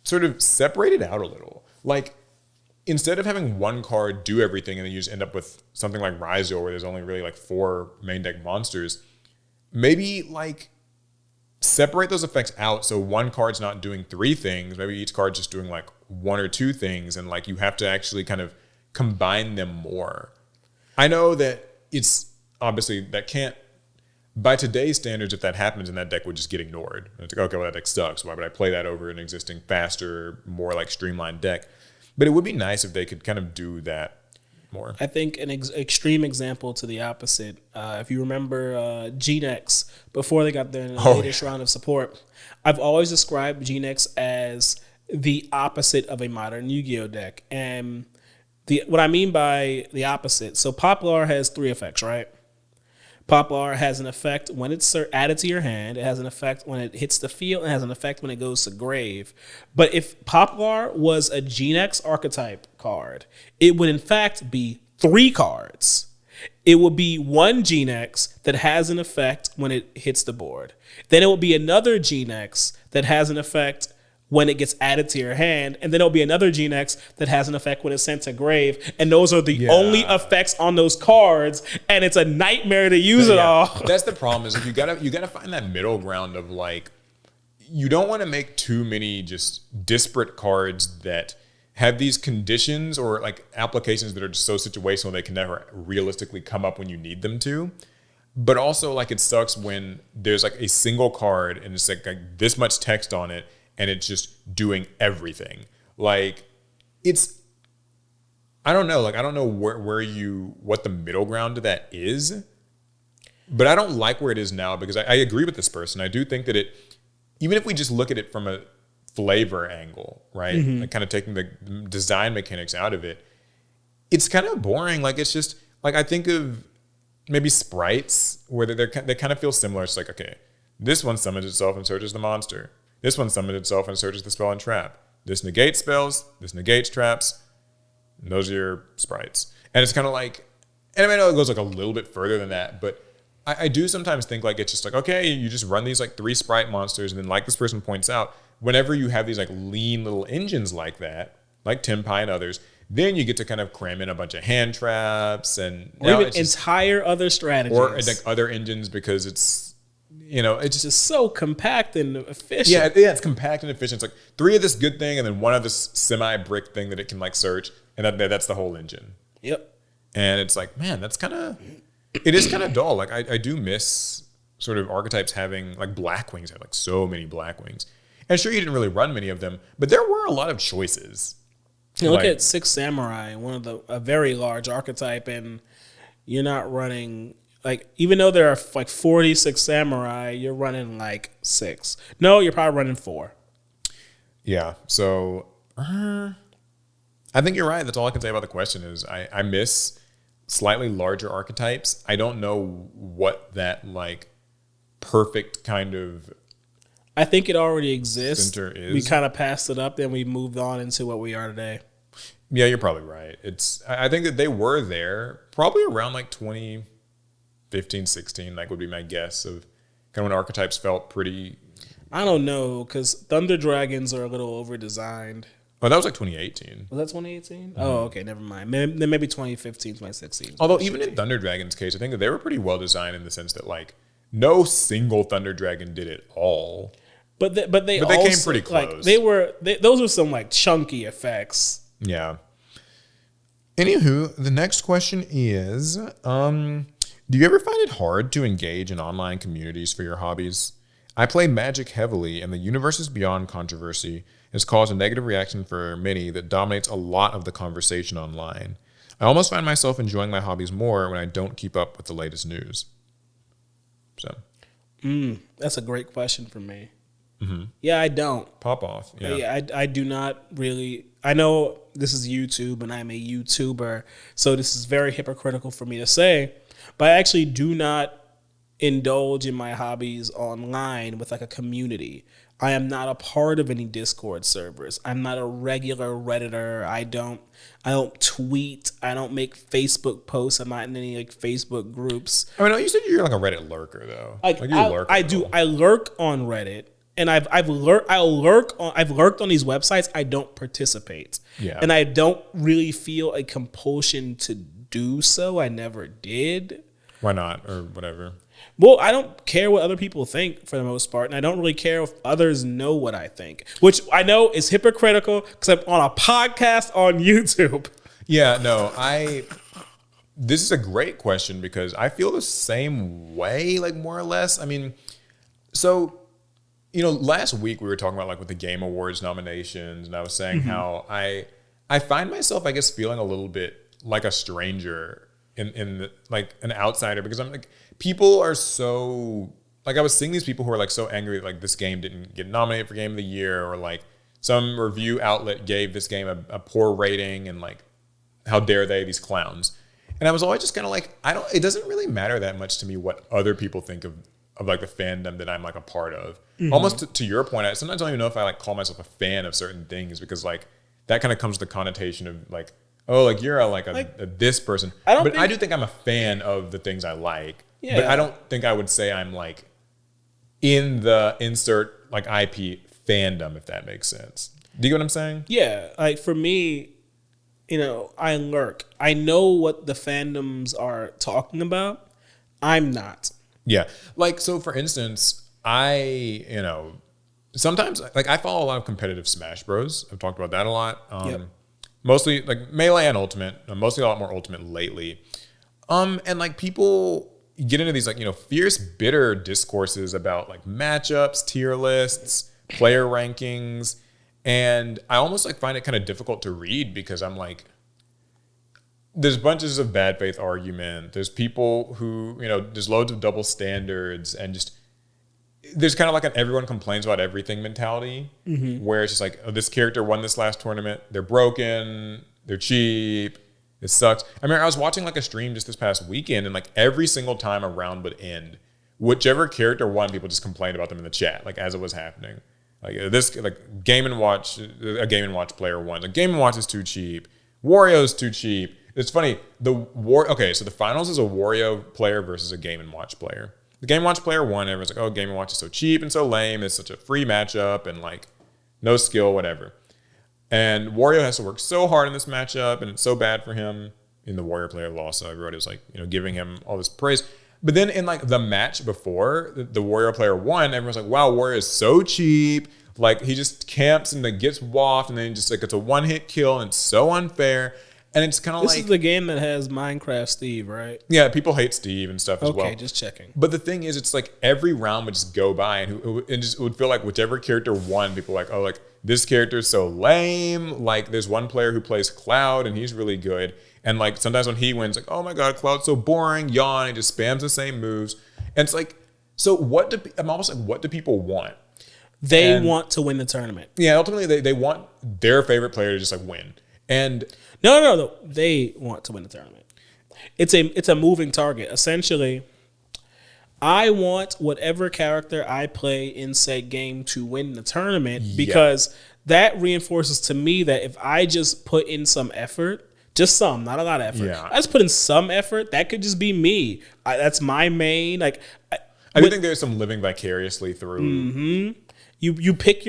sort of separate it out a little. Like, instead of having one card do everything and then you just end up with something like Ryziel where there's only really like 4 main deck monsters, maybe like separate those effects out so one card's not doing 3 things. Maybe each card's just doing like 1 or 2 things, and like you have to actually kind of combine them more. I know that it's obviously that can't, by today's standards, if that happens, then that deck would just get ignored. It's like, okay, well, that deck sucks. Why would I play that over an existing faster, more like streamlined deck? But it would be nice if they could kind of do that more. I think an extreme example to the opposite, if you remember GNX, before they got their latest round of support, I've always described GNX as the opposite of a modern Yu-Gi-Oh deck. And what I mean by the opposite, so Poplar has 3 effects, right? Poplar has an effect when it's added to your hand. It has an effect when it hits the field. It has an effect when it goes to grave. But if Poplar was a GNX archetype card, it would in fact be 3 cards. It would be one GNX that has an effect when it hits the board. Then it will be another GNX that has an effect when it gets added to your hand, and then there'll be another GNX that has an effect when it's sent to grave, and those are the only effects on those cards, and it's a nightmare to use it all. That's the problem, is you gotta find that middle ground of like, you don't want to make too many just disparate cards that have these conditions or like applications that are just so situational they can never realistically come up when you need them to. But also, like, it sucks when there's like a single card and it's like this much text on it, and it's just doing everything. Like, I don't know. Like, I don't know what the middle ground to that is. But I don't like where it is now, because I agree with this person. I do think that even if we just look at it from a flavor angle, right? Mm-hmm. Like kind of taking the design mechanics out of it, it's kind of boring. Like, it's just like, I think of maybe sprites where they kind of feel similar. It's like, okay, this one summons itself and searches the monster. This one summons itself and searches the spell and trap. This negates spells. This negates traps. And those are your sprites. And it's kind of like, and I know it goes like a little bit further than that, but I do sometimes think like it's just like, okay, you just run these like 3 sprite monsters, and then like this person points out, whenever you have these like lean little engines like that, like Tempai and others, then you get to kind of cram in a bunch of hand traps and or even entire other strategies. Or like other engines, because it's, you know, it's just so compact and efficient. Yeah, it's compact and efficient. It's like 3 of this good thing and then 1 of this semi-brick thing that it can like search, and that's the whole engine. Yep. And it's like, man, it is kind of dull. Like, I do miss sort of archetypes having, like, Blackwings had like so many Blackwings. And sure, you didn't really run many of them, but there were a lot of choices. Look at Six Samurai, a very large archetype, and you're not running like even though there are like 46 samurai, you're running like 6. No, you're probably running 4. Yeah. So I think you're right. That's all I can say about the question is I miss slightly larger archetypes. I don't know what that like perfect kind of I think it already exists. center is. We kind of passed it up, then we moved on into what we are today. Yeah, you're probably right. I think that they were there probably around like 2015, 16, like would be my guess of kind of when archetypes felt pretty. I don't know, because Thunder Dragons are a little over-designed. Oh, that was like 2018. Was that 2018? Mm-hmm. Oh, okay, never mind. Then maybe 2015, 2016. Although even in Thunder Dragon's case, I think that they were pretty well designed in the sense that like no single Thunder Dragon did it all. But they also, came pretty close. Like those were some like chunky effects. Yeah. Anywho, the next question is, do you ever find it hard to engage in online communities for your hobbies? I play Magic heavily, and the Universes Beyond controversy has caused a negative reaction for many that dominates a lot of the conversation online. I almost find myself enjoying my hobbies more when I don't keep up with the latest news. So, that's a great question for me. Mm-hmm. Yeah, I don't. Pop off. Yeah, I do not really. I know this is YouTube and I'm a YouTuber, so this is very hypocritical for me to say, but I actually do not indulge in my hobbies online with like a community. I am not a part of any Discord servers. I'm not a regular Redditor. I don't tweet. I don't make Facebook posts. I'm not in any like Facebook groups. I mean, you said you're like a Reddit lurker though. Like you're a lurker. I do. I lurk on Reddit. And I've lurked on these websites. I don't participate. Yeah. And I don't really feel a compulsion to do so. I never did. Why not? Or whatever. Well, I don't care what other people think for the most part, and I don't really care if others know what I think, which I know is hypocritical because I'm on a podcast on YouTube. Yeah, no, this is a great question because I feel the same way, like more or less. I mean, so, you know, last week we were talking about like with the Game Awards nominations, and I was saying how I find myself, I guess, feeling a little bit like a stranger in like an outsider because I'm like, people are so, like I was seeing these people who are like so angry that like this game didn't get nominated for Game of the Year, or like some review outlet gave this game a poor rating, and like, how dare they, these clowns. And I was always just kind of like, it doesn't really matter that much to me what other people think of like the fandom that I'm like a part of. Almost to your point, I sometimes don't even know if I like call myself a fan of certain things because like that kind of comes with the connotation of like, oh, like you're a this person. I do think I'm a fan of the things I like. Yeah. But I don't think I would say I'm like in the insert like IP fandom, if that makes sense. Do you get what I'm saying? Yeah. Like for me, you know, I lurk. I know what the fandoms are talking about. I'm not. Yeah. Like, so for instance, sometimes like I follow a lot of competitive Smash Bros. I've talked about that a lot. Mostly like Melee and Ultimate, mostly a lot more Ultimate lately. And like people get into these like, you know, fierce, bitter discourses about like matchups, tier lists, player rankings. And I almost like find it kind of difficult to read because I'm like, there's bunches of bad faith argument. There's people who, you know, there's loads of double standards and just, there's kind of like an everyone complains about everything mentality where it's just like, oh, this character won this last tournament. They're broken. They're cheap. It sucks. I mean, I was watching like a stream just this past weekend, and like every single time a round would end, whichever character won, people just complained about them in the chat, like as it was happening. Like this, like Game & Watch, a Game & Watch player won. Like Game & Watch is too cheap. Wario's too cheap. It's funny. Okay, so the finals is a Wario player versus a Game & Watch player. The Game & Watch player won. Everyone's like, oh, Game & Watch is so cheap and so lame. It's such a free matchup and like no skill, whatever. And Wario has to work so hard in this matchup, and it's so bad for him. In the Wario player lost, so everybody was like, you know, giving him all this praise. But then in like the match before the Wario player won, everyone's like, wow, Wario is so cheap. Like he just camps and then gets waffed, and then just like it's a one-hit kill, and it's so unfair. And it's kind of like... This is the game that has Minecraft Steve, right? Yeah, people hate Steve and stuff as well. Okay, just checking. But the thing is, it's like every round would just go by and it would feel like whichever character won, people were like, oh, like this character is so lame. Like there's one player who plays Cloud and he's really good. And like sometimes when he wins, like, oh my God, Cloud's so boring, yawn, he just spams the same moves. And it's like, so I'm almost like, what do people want? They want to win the tournament. Yeah, ultimately they want their favorite player to just like win. And no. They want to win the tournament. It's a moving target. Essentially, I want whatever character I play in said game to win the tournament because that reinforces to me that if I just put in some effort, just some, not a lot of effort. Yeah. I just put in some effort. That could just be me. That's my main. Like, I do think there's some living vicariously through. Mm-hmm. You pick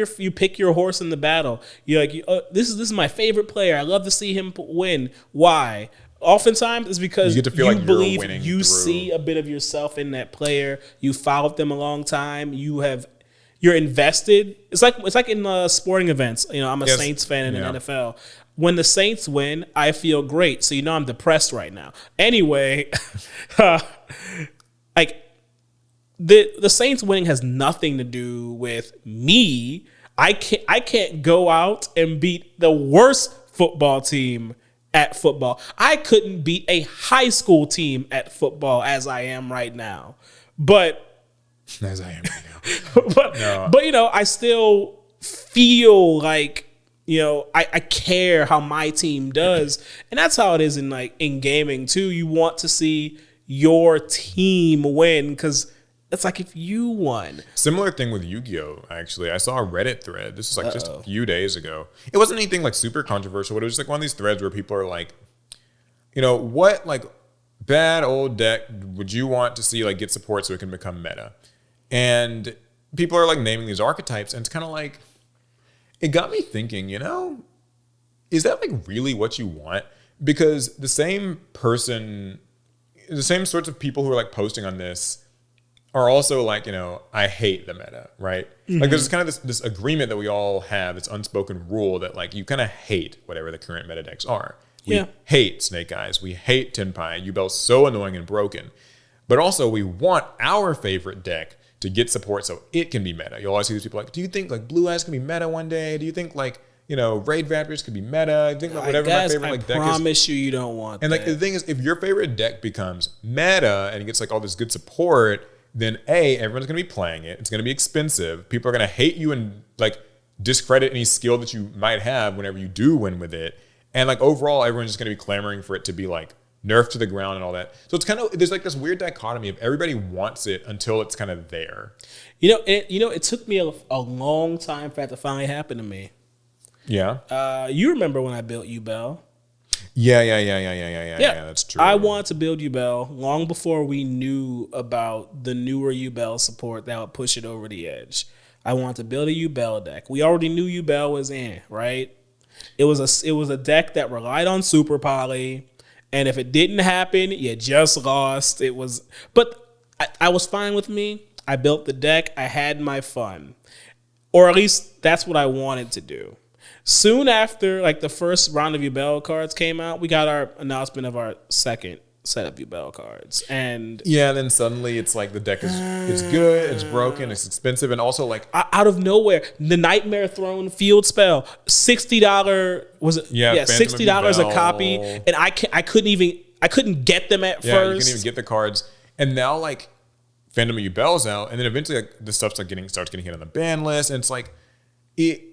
your horse in the battle. You're like, this is my favorite player. I love to see him win. Why? Oftentimes it's because you get to feel like believe you're winning you see a bit of yourself in that player. You followed them a long time. You're invested. It's like in sporting events. You know, I'm a Saints fan in the NFL. When the Saints win, I feel great. So I'm depressed right now. Anyway, like. The Saints winning has nothing to do with me. I can't go out and beat the worst football team at football. I couldn't beat a high school team at football as I am right now. But as I am right now. but I still feel like I care how my team does, and that's how it is in gaming too. You want to see your team win because. It's like if you won. Similar thing with Yu-Gi-Oh! Actually, I saw a Reddit thread. This was just a few days ago. It wasn't anything like super controversial, but it was just like one of these threads where people are like, what like bad old deck would you want to see like get support so it can become meta? And people are like naming these archetypes, and it's kind of like, it got me thinking, is that like really what you want? Because the same sorts of people who are like posting on this are also like, I hate the meta, right? Mm-hmm. Like there's kind of this agreement that we all have, this unspoken rule that like you kind of hate whatever the current meta decks are. We hate Snake Eyes. We hate Tenpai. Yubel's so annoying and broken. But also we want our favorite deck to get support so it can be meta. You'll always see these people like, do you think like Blue Eyes can be meta one day? Do you think like, Raid Raptors could be meta? Do you think like whatever my favorite like deck is? I promise you don't want and that. Like the thing is, if your favorite deck becomes meta and it gets like all this good support, then everyone's going to be playing it. It's going to be expensive. People are going to hate you and like discredit any skill that you might have whenever you do win with it. And like overall, everyone's just going to be clamoring for it to be like nerfed to the ground and all that. So it's kind of, there's like this weird dichotomy of everybody wants it until it's kind of there. It took me a long time for that to finally happen to me. Yeah. You remember when I built Yubel? Yeah, that's true. I wanted to build Yubel long before we knew about the newer Yubel support that would push it over the edge. I wanted to build a Yubel deck. We already knew Yubel was in, right? It was a deck that relied on Super Poly, and if it didn't happen, you just lost. But I was fine with me. I built the deck. I had my fun, or at least that's what I wanted to do. Soon after, like the first round of Yubel cards came out, we got our announcement of our second set of Yubel cards, and then suddenly it's like the deck is it's good, it's broken, it's expensive, and also like out of nowhere, the Nightmare Throne field spell, $60 was it? Yeah, $60 a copy, and I couldn't get them at first. Yeah, you couldn't even get the cards, and now like Phantom of Yubel's out, and then eventually like the stuff starts getting hit on the ban list, and it's like it.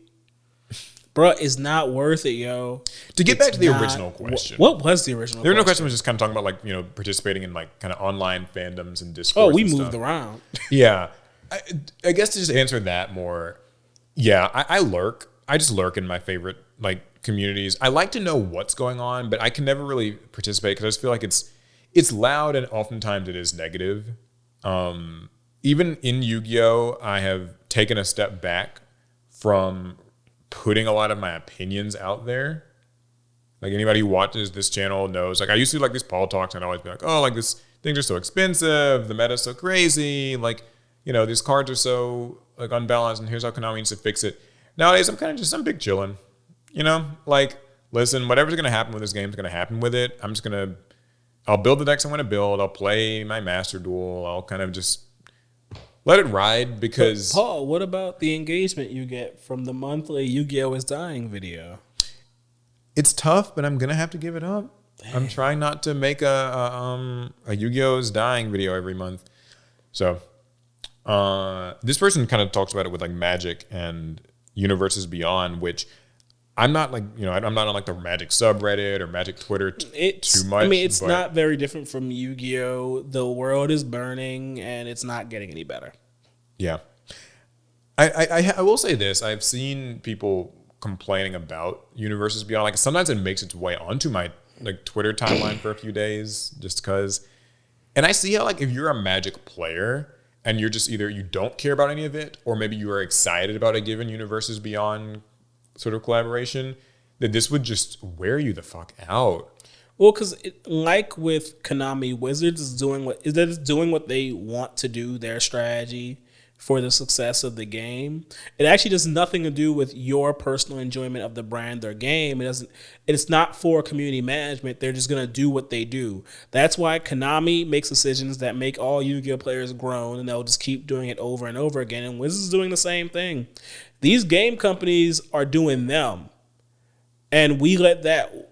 Bruh, it's not worth it, yo. To get back to the original question. What was the original question? The original question was just kind of talking about like, participating in like kind of online fandoms and Discord. Oh, we moved around. Yeah. I guess to just answer that more, I lurk. I just lurk in my favorite like communities. I like to know what's going on, but I can never really participate because I just feel like it's loud and oftentimes it is negative. Even in Yu-Gi-Oh, I have taken a step back from putting a lot of my opinions out there. Like anybody who watches this channel knows, like I used to do like these Paul talks and I'd always be like, oh, like this things are so expensive, the meta's so crazy, like, these cards are so like unbalanced and here's how Konami needs to fix it. Nowadays I'm kind of just, I'm big chilling, like listen, whatever's going to happen with this game is going to happen with it. I'll build the decks I'm going to build. I'll play my Master Duel. I'll kind of just let it ride because... But Paul, what about the engagement you get from the monthly Yu-Gi-Oh! Is Dying video? It's tough, but I'm going to have to give it up. Dang. I'm trying not to make a Yu-Gi-Oh! Is Dying video every month. So this person kind of talks about it with like Magic and Universes Beyond, which I'm not like, I'm not on like the Magic subreddit or Magic Twitter too much. I mean, it's not very different from Yu-Gi-Oh! The world is burning and it's not getting any better. Yeah. I will say this. I've seen people complaining about Universes Beyond. Like sometimes it makes its way onto my like Twitter timeline for a few days just because. And I see how like if you're a Magic player and you're just either you don't care about any of it or maybe you are excited about a given Universes Beyond sort of collaboration, that this would just wear you the fuck out. Well, because like with Konami, Wizards is doing what they want to do, their strategy for the success of the game. It actually has nothing to do with your personal enjoyment of the brand or game. It's not for community management. They're just gonna do what they do. That's why Konami makes decisions that make all Yu-Gi-Oh! Players groan, and they'll just keep doing it over and over again. And Wizards is doing the same thing. These game companies are doing them, and we let that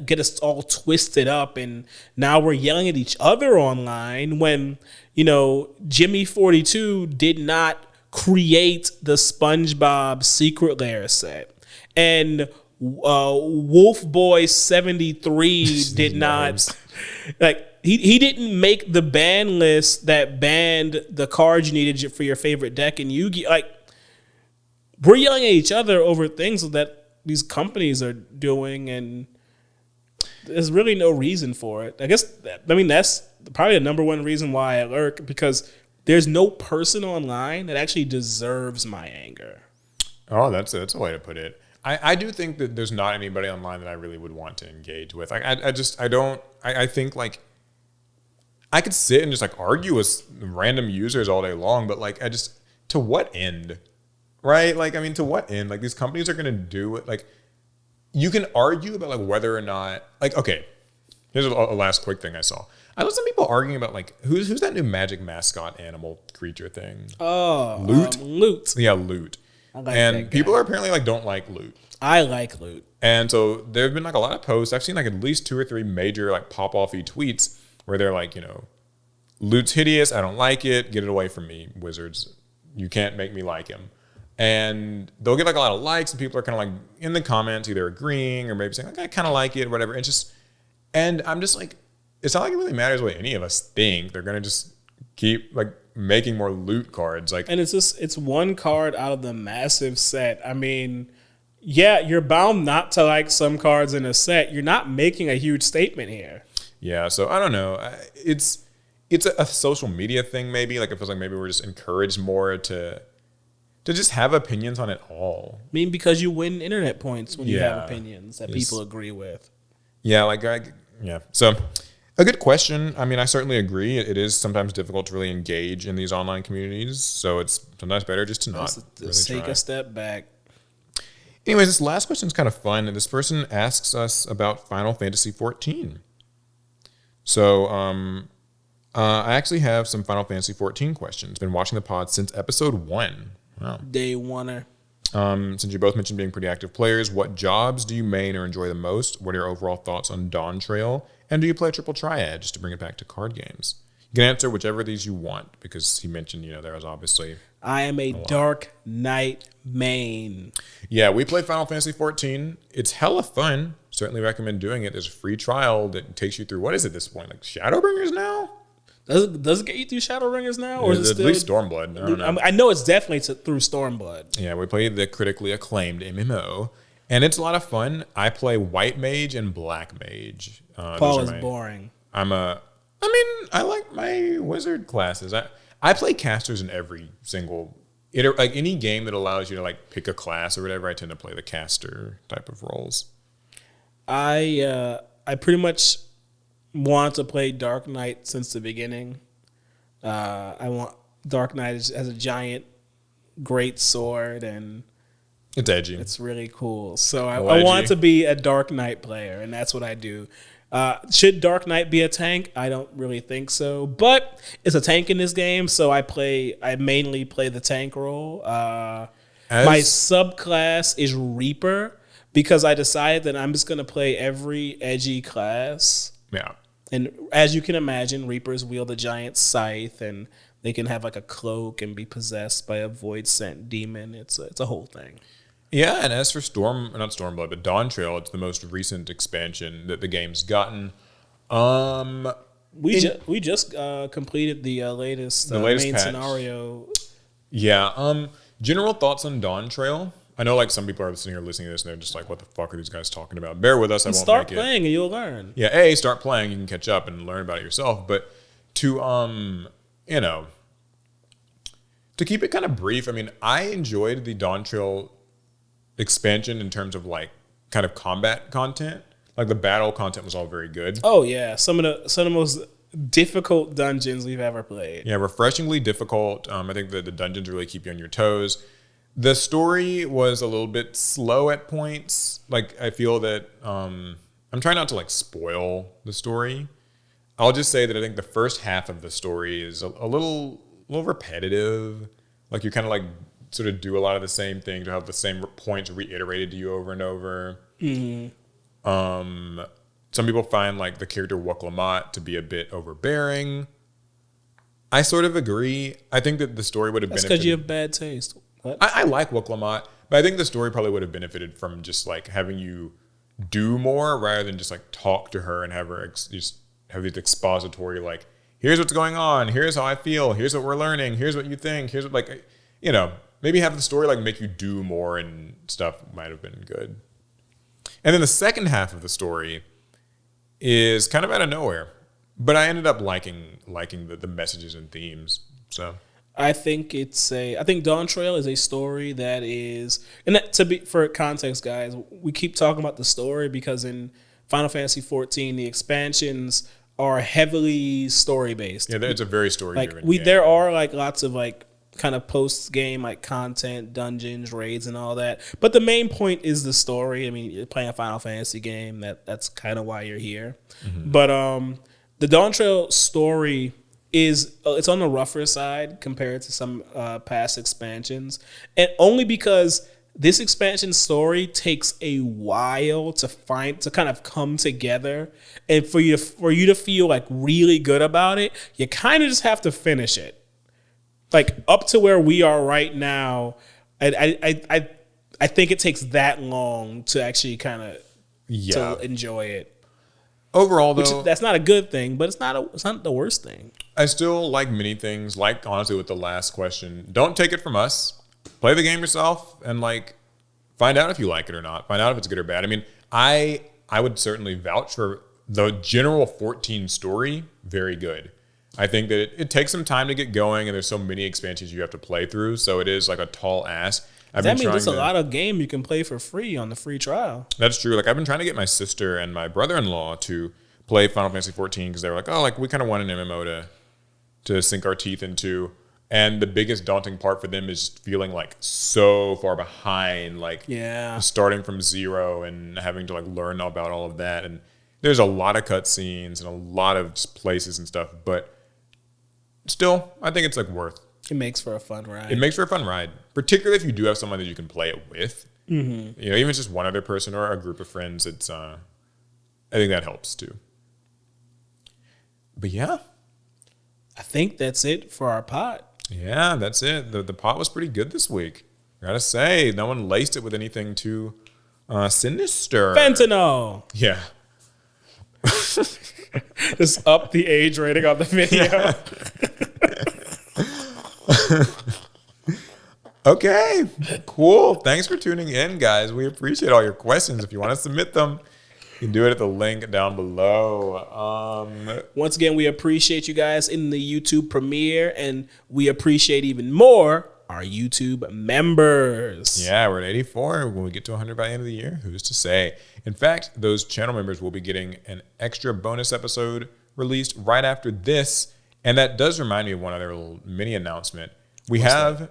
get us all twisted up, and now we're yelling at each other online when, Jimmy42 did not create the SpongeBob Secret Lair set, and Wolfboy73 did not, like, he didn't make the ban list that banned the cards you needed for your favorite deck in Yu-Gi-Oh! Like, we're yelling at each other over things that these companies are doing, and there's really no reason for it. That's probably the number one reason why I lurk, because there's no person online that actually deserves my anger. Oh, that's a way to put it. I do think that there's not anybody online that I really would want to engage with. I think like I could sit and just like argue with random users all day long, but like to what end? Right? Like, I mean, to what end? Like, these companies are going to do it. Like, you can argue about like whether or not, like, okay, here's a last quick thing I saw. I saw some people arguing about like who's that new Magic mascot animal creature thing? Oh, Loot. Loot. Yeah, Loot. And people are apparently like don't like Loot. I like Loot. And so there have been like a lot of posts. I've seen like at least 2 or 3 major like pop-offy tweets where they're like, Loot's hideous. I don't like it. Get it away from me, Wizards. You can't make me like him. And they'll get like a lot of likes, and people are kind of like in the comments either agreeing or maybe saying like I kind of like it, or whatever. And I'm just like, it's not like it really matters what any of us think. They're gonna just keep like making more Loot cards, like, and it's one card out of the massive set. I mean, yeah, you're bound not to like some cards in a set. You're not making a huge statement here. Yeah, so I don't know. It's a social media thing, maybe. Like, it feels like maybe we're just encouraged more to just have opinions on it all. I mean, because you win internet points when you have opinions that people agree with. Yeah, yeah. So, a good question. I mean, I certainly agree. It is sometimes difficult to really engage in these online communities, so it's sometimes better just to not really take a step back. Anyways, this last question is kind of fun. This person asks us about Final Fantasy XIV. So, I actually have some Final Fantasy XIV questions. Been watching the pod since episode 1. Wow. Day oneer. Since you both mentioned being pretty active players, what jobs do you main or enjoy the most? What are your overall thoughts on Dawntrail? And do you play Triple Triad, just to bring it back to card games? You can answer whichever of these you want, because he mentioned, there was obviously... I am a Dark Knight main. Yeah, we play Final Fantasy XIV. It's hella fun. Certainly recommend doing it. There's a free trial that takes you through, what is it at this point? Like Shadowbringers now? Does it get you through Shadowbringers now? Or is it still... At least Stormblood. I know it's definitely through Stormblood. Yeah, we play the critically acclaimed MMO. And it's a lot of fun. I play White Mage and Black Mage. Paul is boring. I like my wizard classes. I play casters in every single... like any game that allows you to like pick a class or whatever, I tend to play the caster type of roles. I pretty much want to play Dark Knight since the beginning. I want Dark Knight as a giant great sword, and It's edgy. It's really cool. So I want to be a Dark Knight player, and that's what I do. Should Dark Knight be a tank? I don't really think so, but it's a tank in this game, so I mainly play the tank role. My subclass is Reaper because I decided that I'm just going to play every edgy class. Yeah. And as you can imagine, Reapers wield a giant scythe, and they can have like a cloak and be possessed by a void sent demon. It's a whole thing. Yeah, and as for not Stormblood, but Dawntrail, it's the most recent expansion that the game's gotten. We just completed the latest main patch. Scenario. Yeah. General thoughts on Dawntrail? I know like some people are sitting here listening to this and they're just like, what the fuck are these guys talking about? Bear with us, I won't start playing and you'll learn. Yeah, start playing, you can catch up and learn about it yourself. But to to keep it kind of brief, I mean, I enjoyed the Dawntrail expansion in terms of like kind of combat content. Like the battle content was all very good. Oh yeah, some of the most difficult dungeons we've ever played. Yeah, refreshingly difficult. I think that the dungeons really keep you on your toes. The story was a little bit slow at points. Like I feel that I'm trying not to like spoil the story. I'll just say that I think the first half of the story is a little repetitive. Like you kind of like sort of do a lot of the same thing to have the same points reiterated to you over and over. Mm-hmm. Some people find like the character Wuklamat to be a bit overbearing. I sort of agree. I think that the story would have benefited. That's because you have bad taste. I like Wuklamat, but I think the story probably would have benefited from just like having you do more rather than just like talk to her and have her just have these expository like, here's what's going on, here's how I feel, here's what we're learning, here's what you think, here's what like, maybe have the story like make you do more and stuff might have been good. And then the second half of the story is kind of out of nowhere, but I ended up liking the messages and themes. So I think Dawntrail is a story that is, and that, for context, guys, we keep talking about the story because in Final Fantasy XIV, the expansions are heavily story based. Yeah, it's a very story driven game. There are like lots of like kind of post game like content, dungeons, raids, and all that. But the main point is the story. I mean, you're playing a Final Fantasy game. That's kind of why you're here. Mm-hmm. But the Dawntrail story it's on the rougher side compared to some past expansions, and only because this expansion story takes a while to kind of come together, and for you to feel like really good about it, you kind of just have to finish it. Like up to where we are right now, I think it takes that long to actually kind of to enjoy it. Overall, though, that's not a good thing, but it's not the worst thing. I still like many things. Like honestly, with the last question, don't take it from us. Play the game yourself and like find out if you like it or not. Find out if it's good or bad. I mean, I would certainly vouch for the general 14 story. Very good. I think that it takes some time to get going, and there's so many expansions you have to play through. So it is like a tall ask. That means there's a lot of game you can play for free on the free trial. That's true. Like I've been trying to get my sister and my brother-in-law to play Final Fantasy XIV because they were like, oh, like we kind of want an MMO to sink our teeth into. And the biggest daunting part for them is feeling like so far behind, like starting from zero and having to like learn about all of that. And there's a lot of cutscenes and a lot of just places and stuff, but still, I think it's like worth. It makes for a fun ride. It makes for a fun ride, particularly if you do have someone that you can play it with. Mm-hmm. Even if it's just one other person or a group of friends, it's I think that helps too. But yeah, I think that's it for our pot. Yeah, that's it. The pot was pretty good this week. Gotta say, no one laced it with anything too sinister. Fentanyl. Yeah. Just up the age rating on the video. Yeah. Okay, cool. Thanks for tuning in, guys. We appreciate all your questions. If you want to submit them, you can do it at the link down below. Once again, we appreciate you guys in the YouTube premiere, and we appreciate even more our YouTube members. Yeah, we're at 84. When we get to 100 by the end of the year, who's to say? In fact, those channel members will be getting an extra bonus episode released right after this. And that does remind me of one other little mini announcement. We have,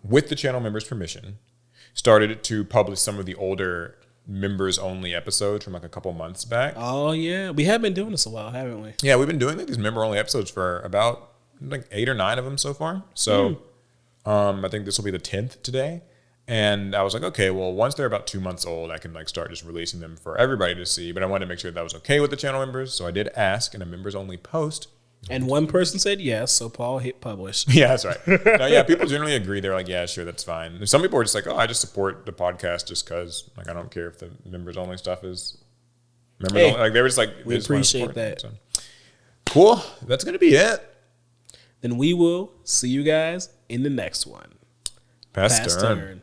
with the channel members' permission, started to publish some of the older members only episodes from like a couple months back. Oh yeah, we have been doing this a while, haven't we? Yeah, we've been doing like these member only episodes for about like 8 or 9 of them so far. So I think this will be the 10th today. And I was like, okay, well, once they're about 2 months old, I can like start just releasing them for everybody to see. But I wanted to make sure that was okay with the channel members. So I did ask in a members only post. And one person said yes, so Paul hit publish. Yeah, that's right. No, yeah, people generally agree. They're like, yeah, sure, that's fine. And some people are just like, oh, I just support the podcast just because. Like, I don't care if the members only stuff is members only. Like, they were just like, we appreciate that. So. Cool. That's going to be it. Then we will see you guys in the next one. Pass turn.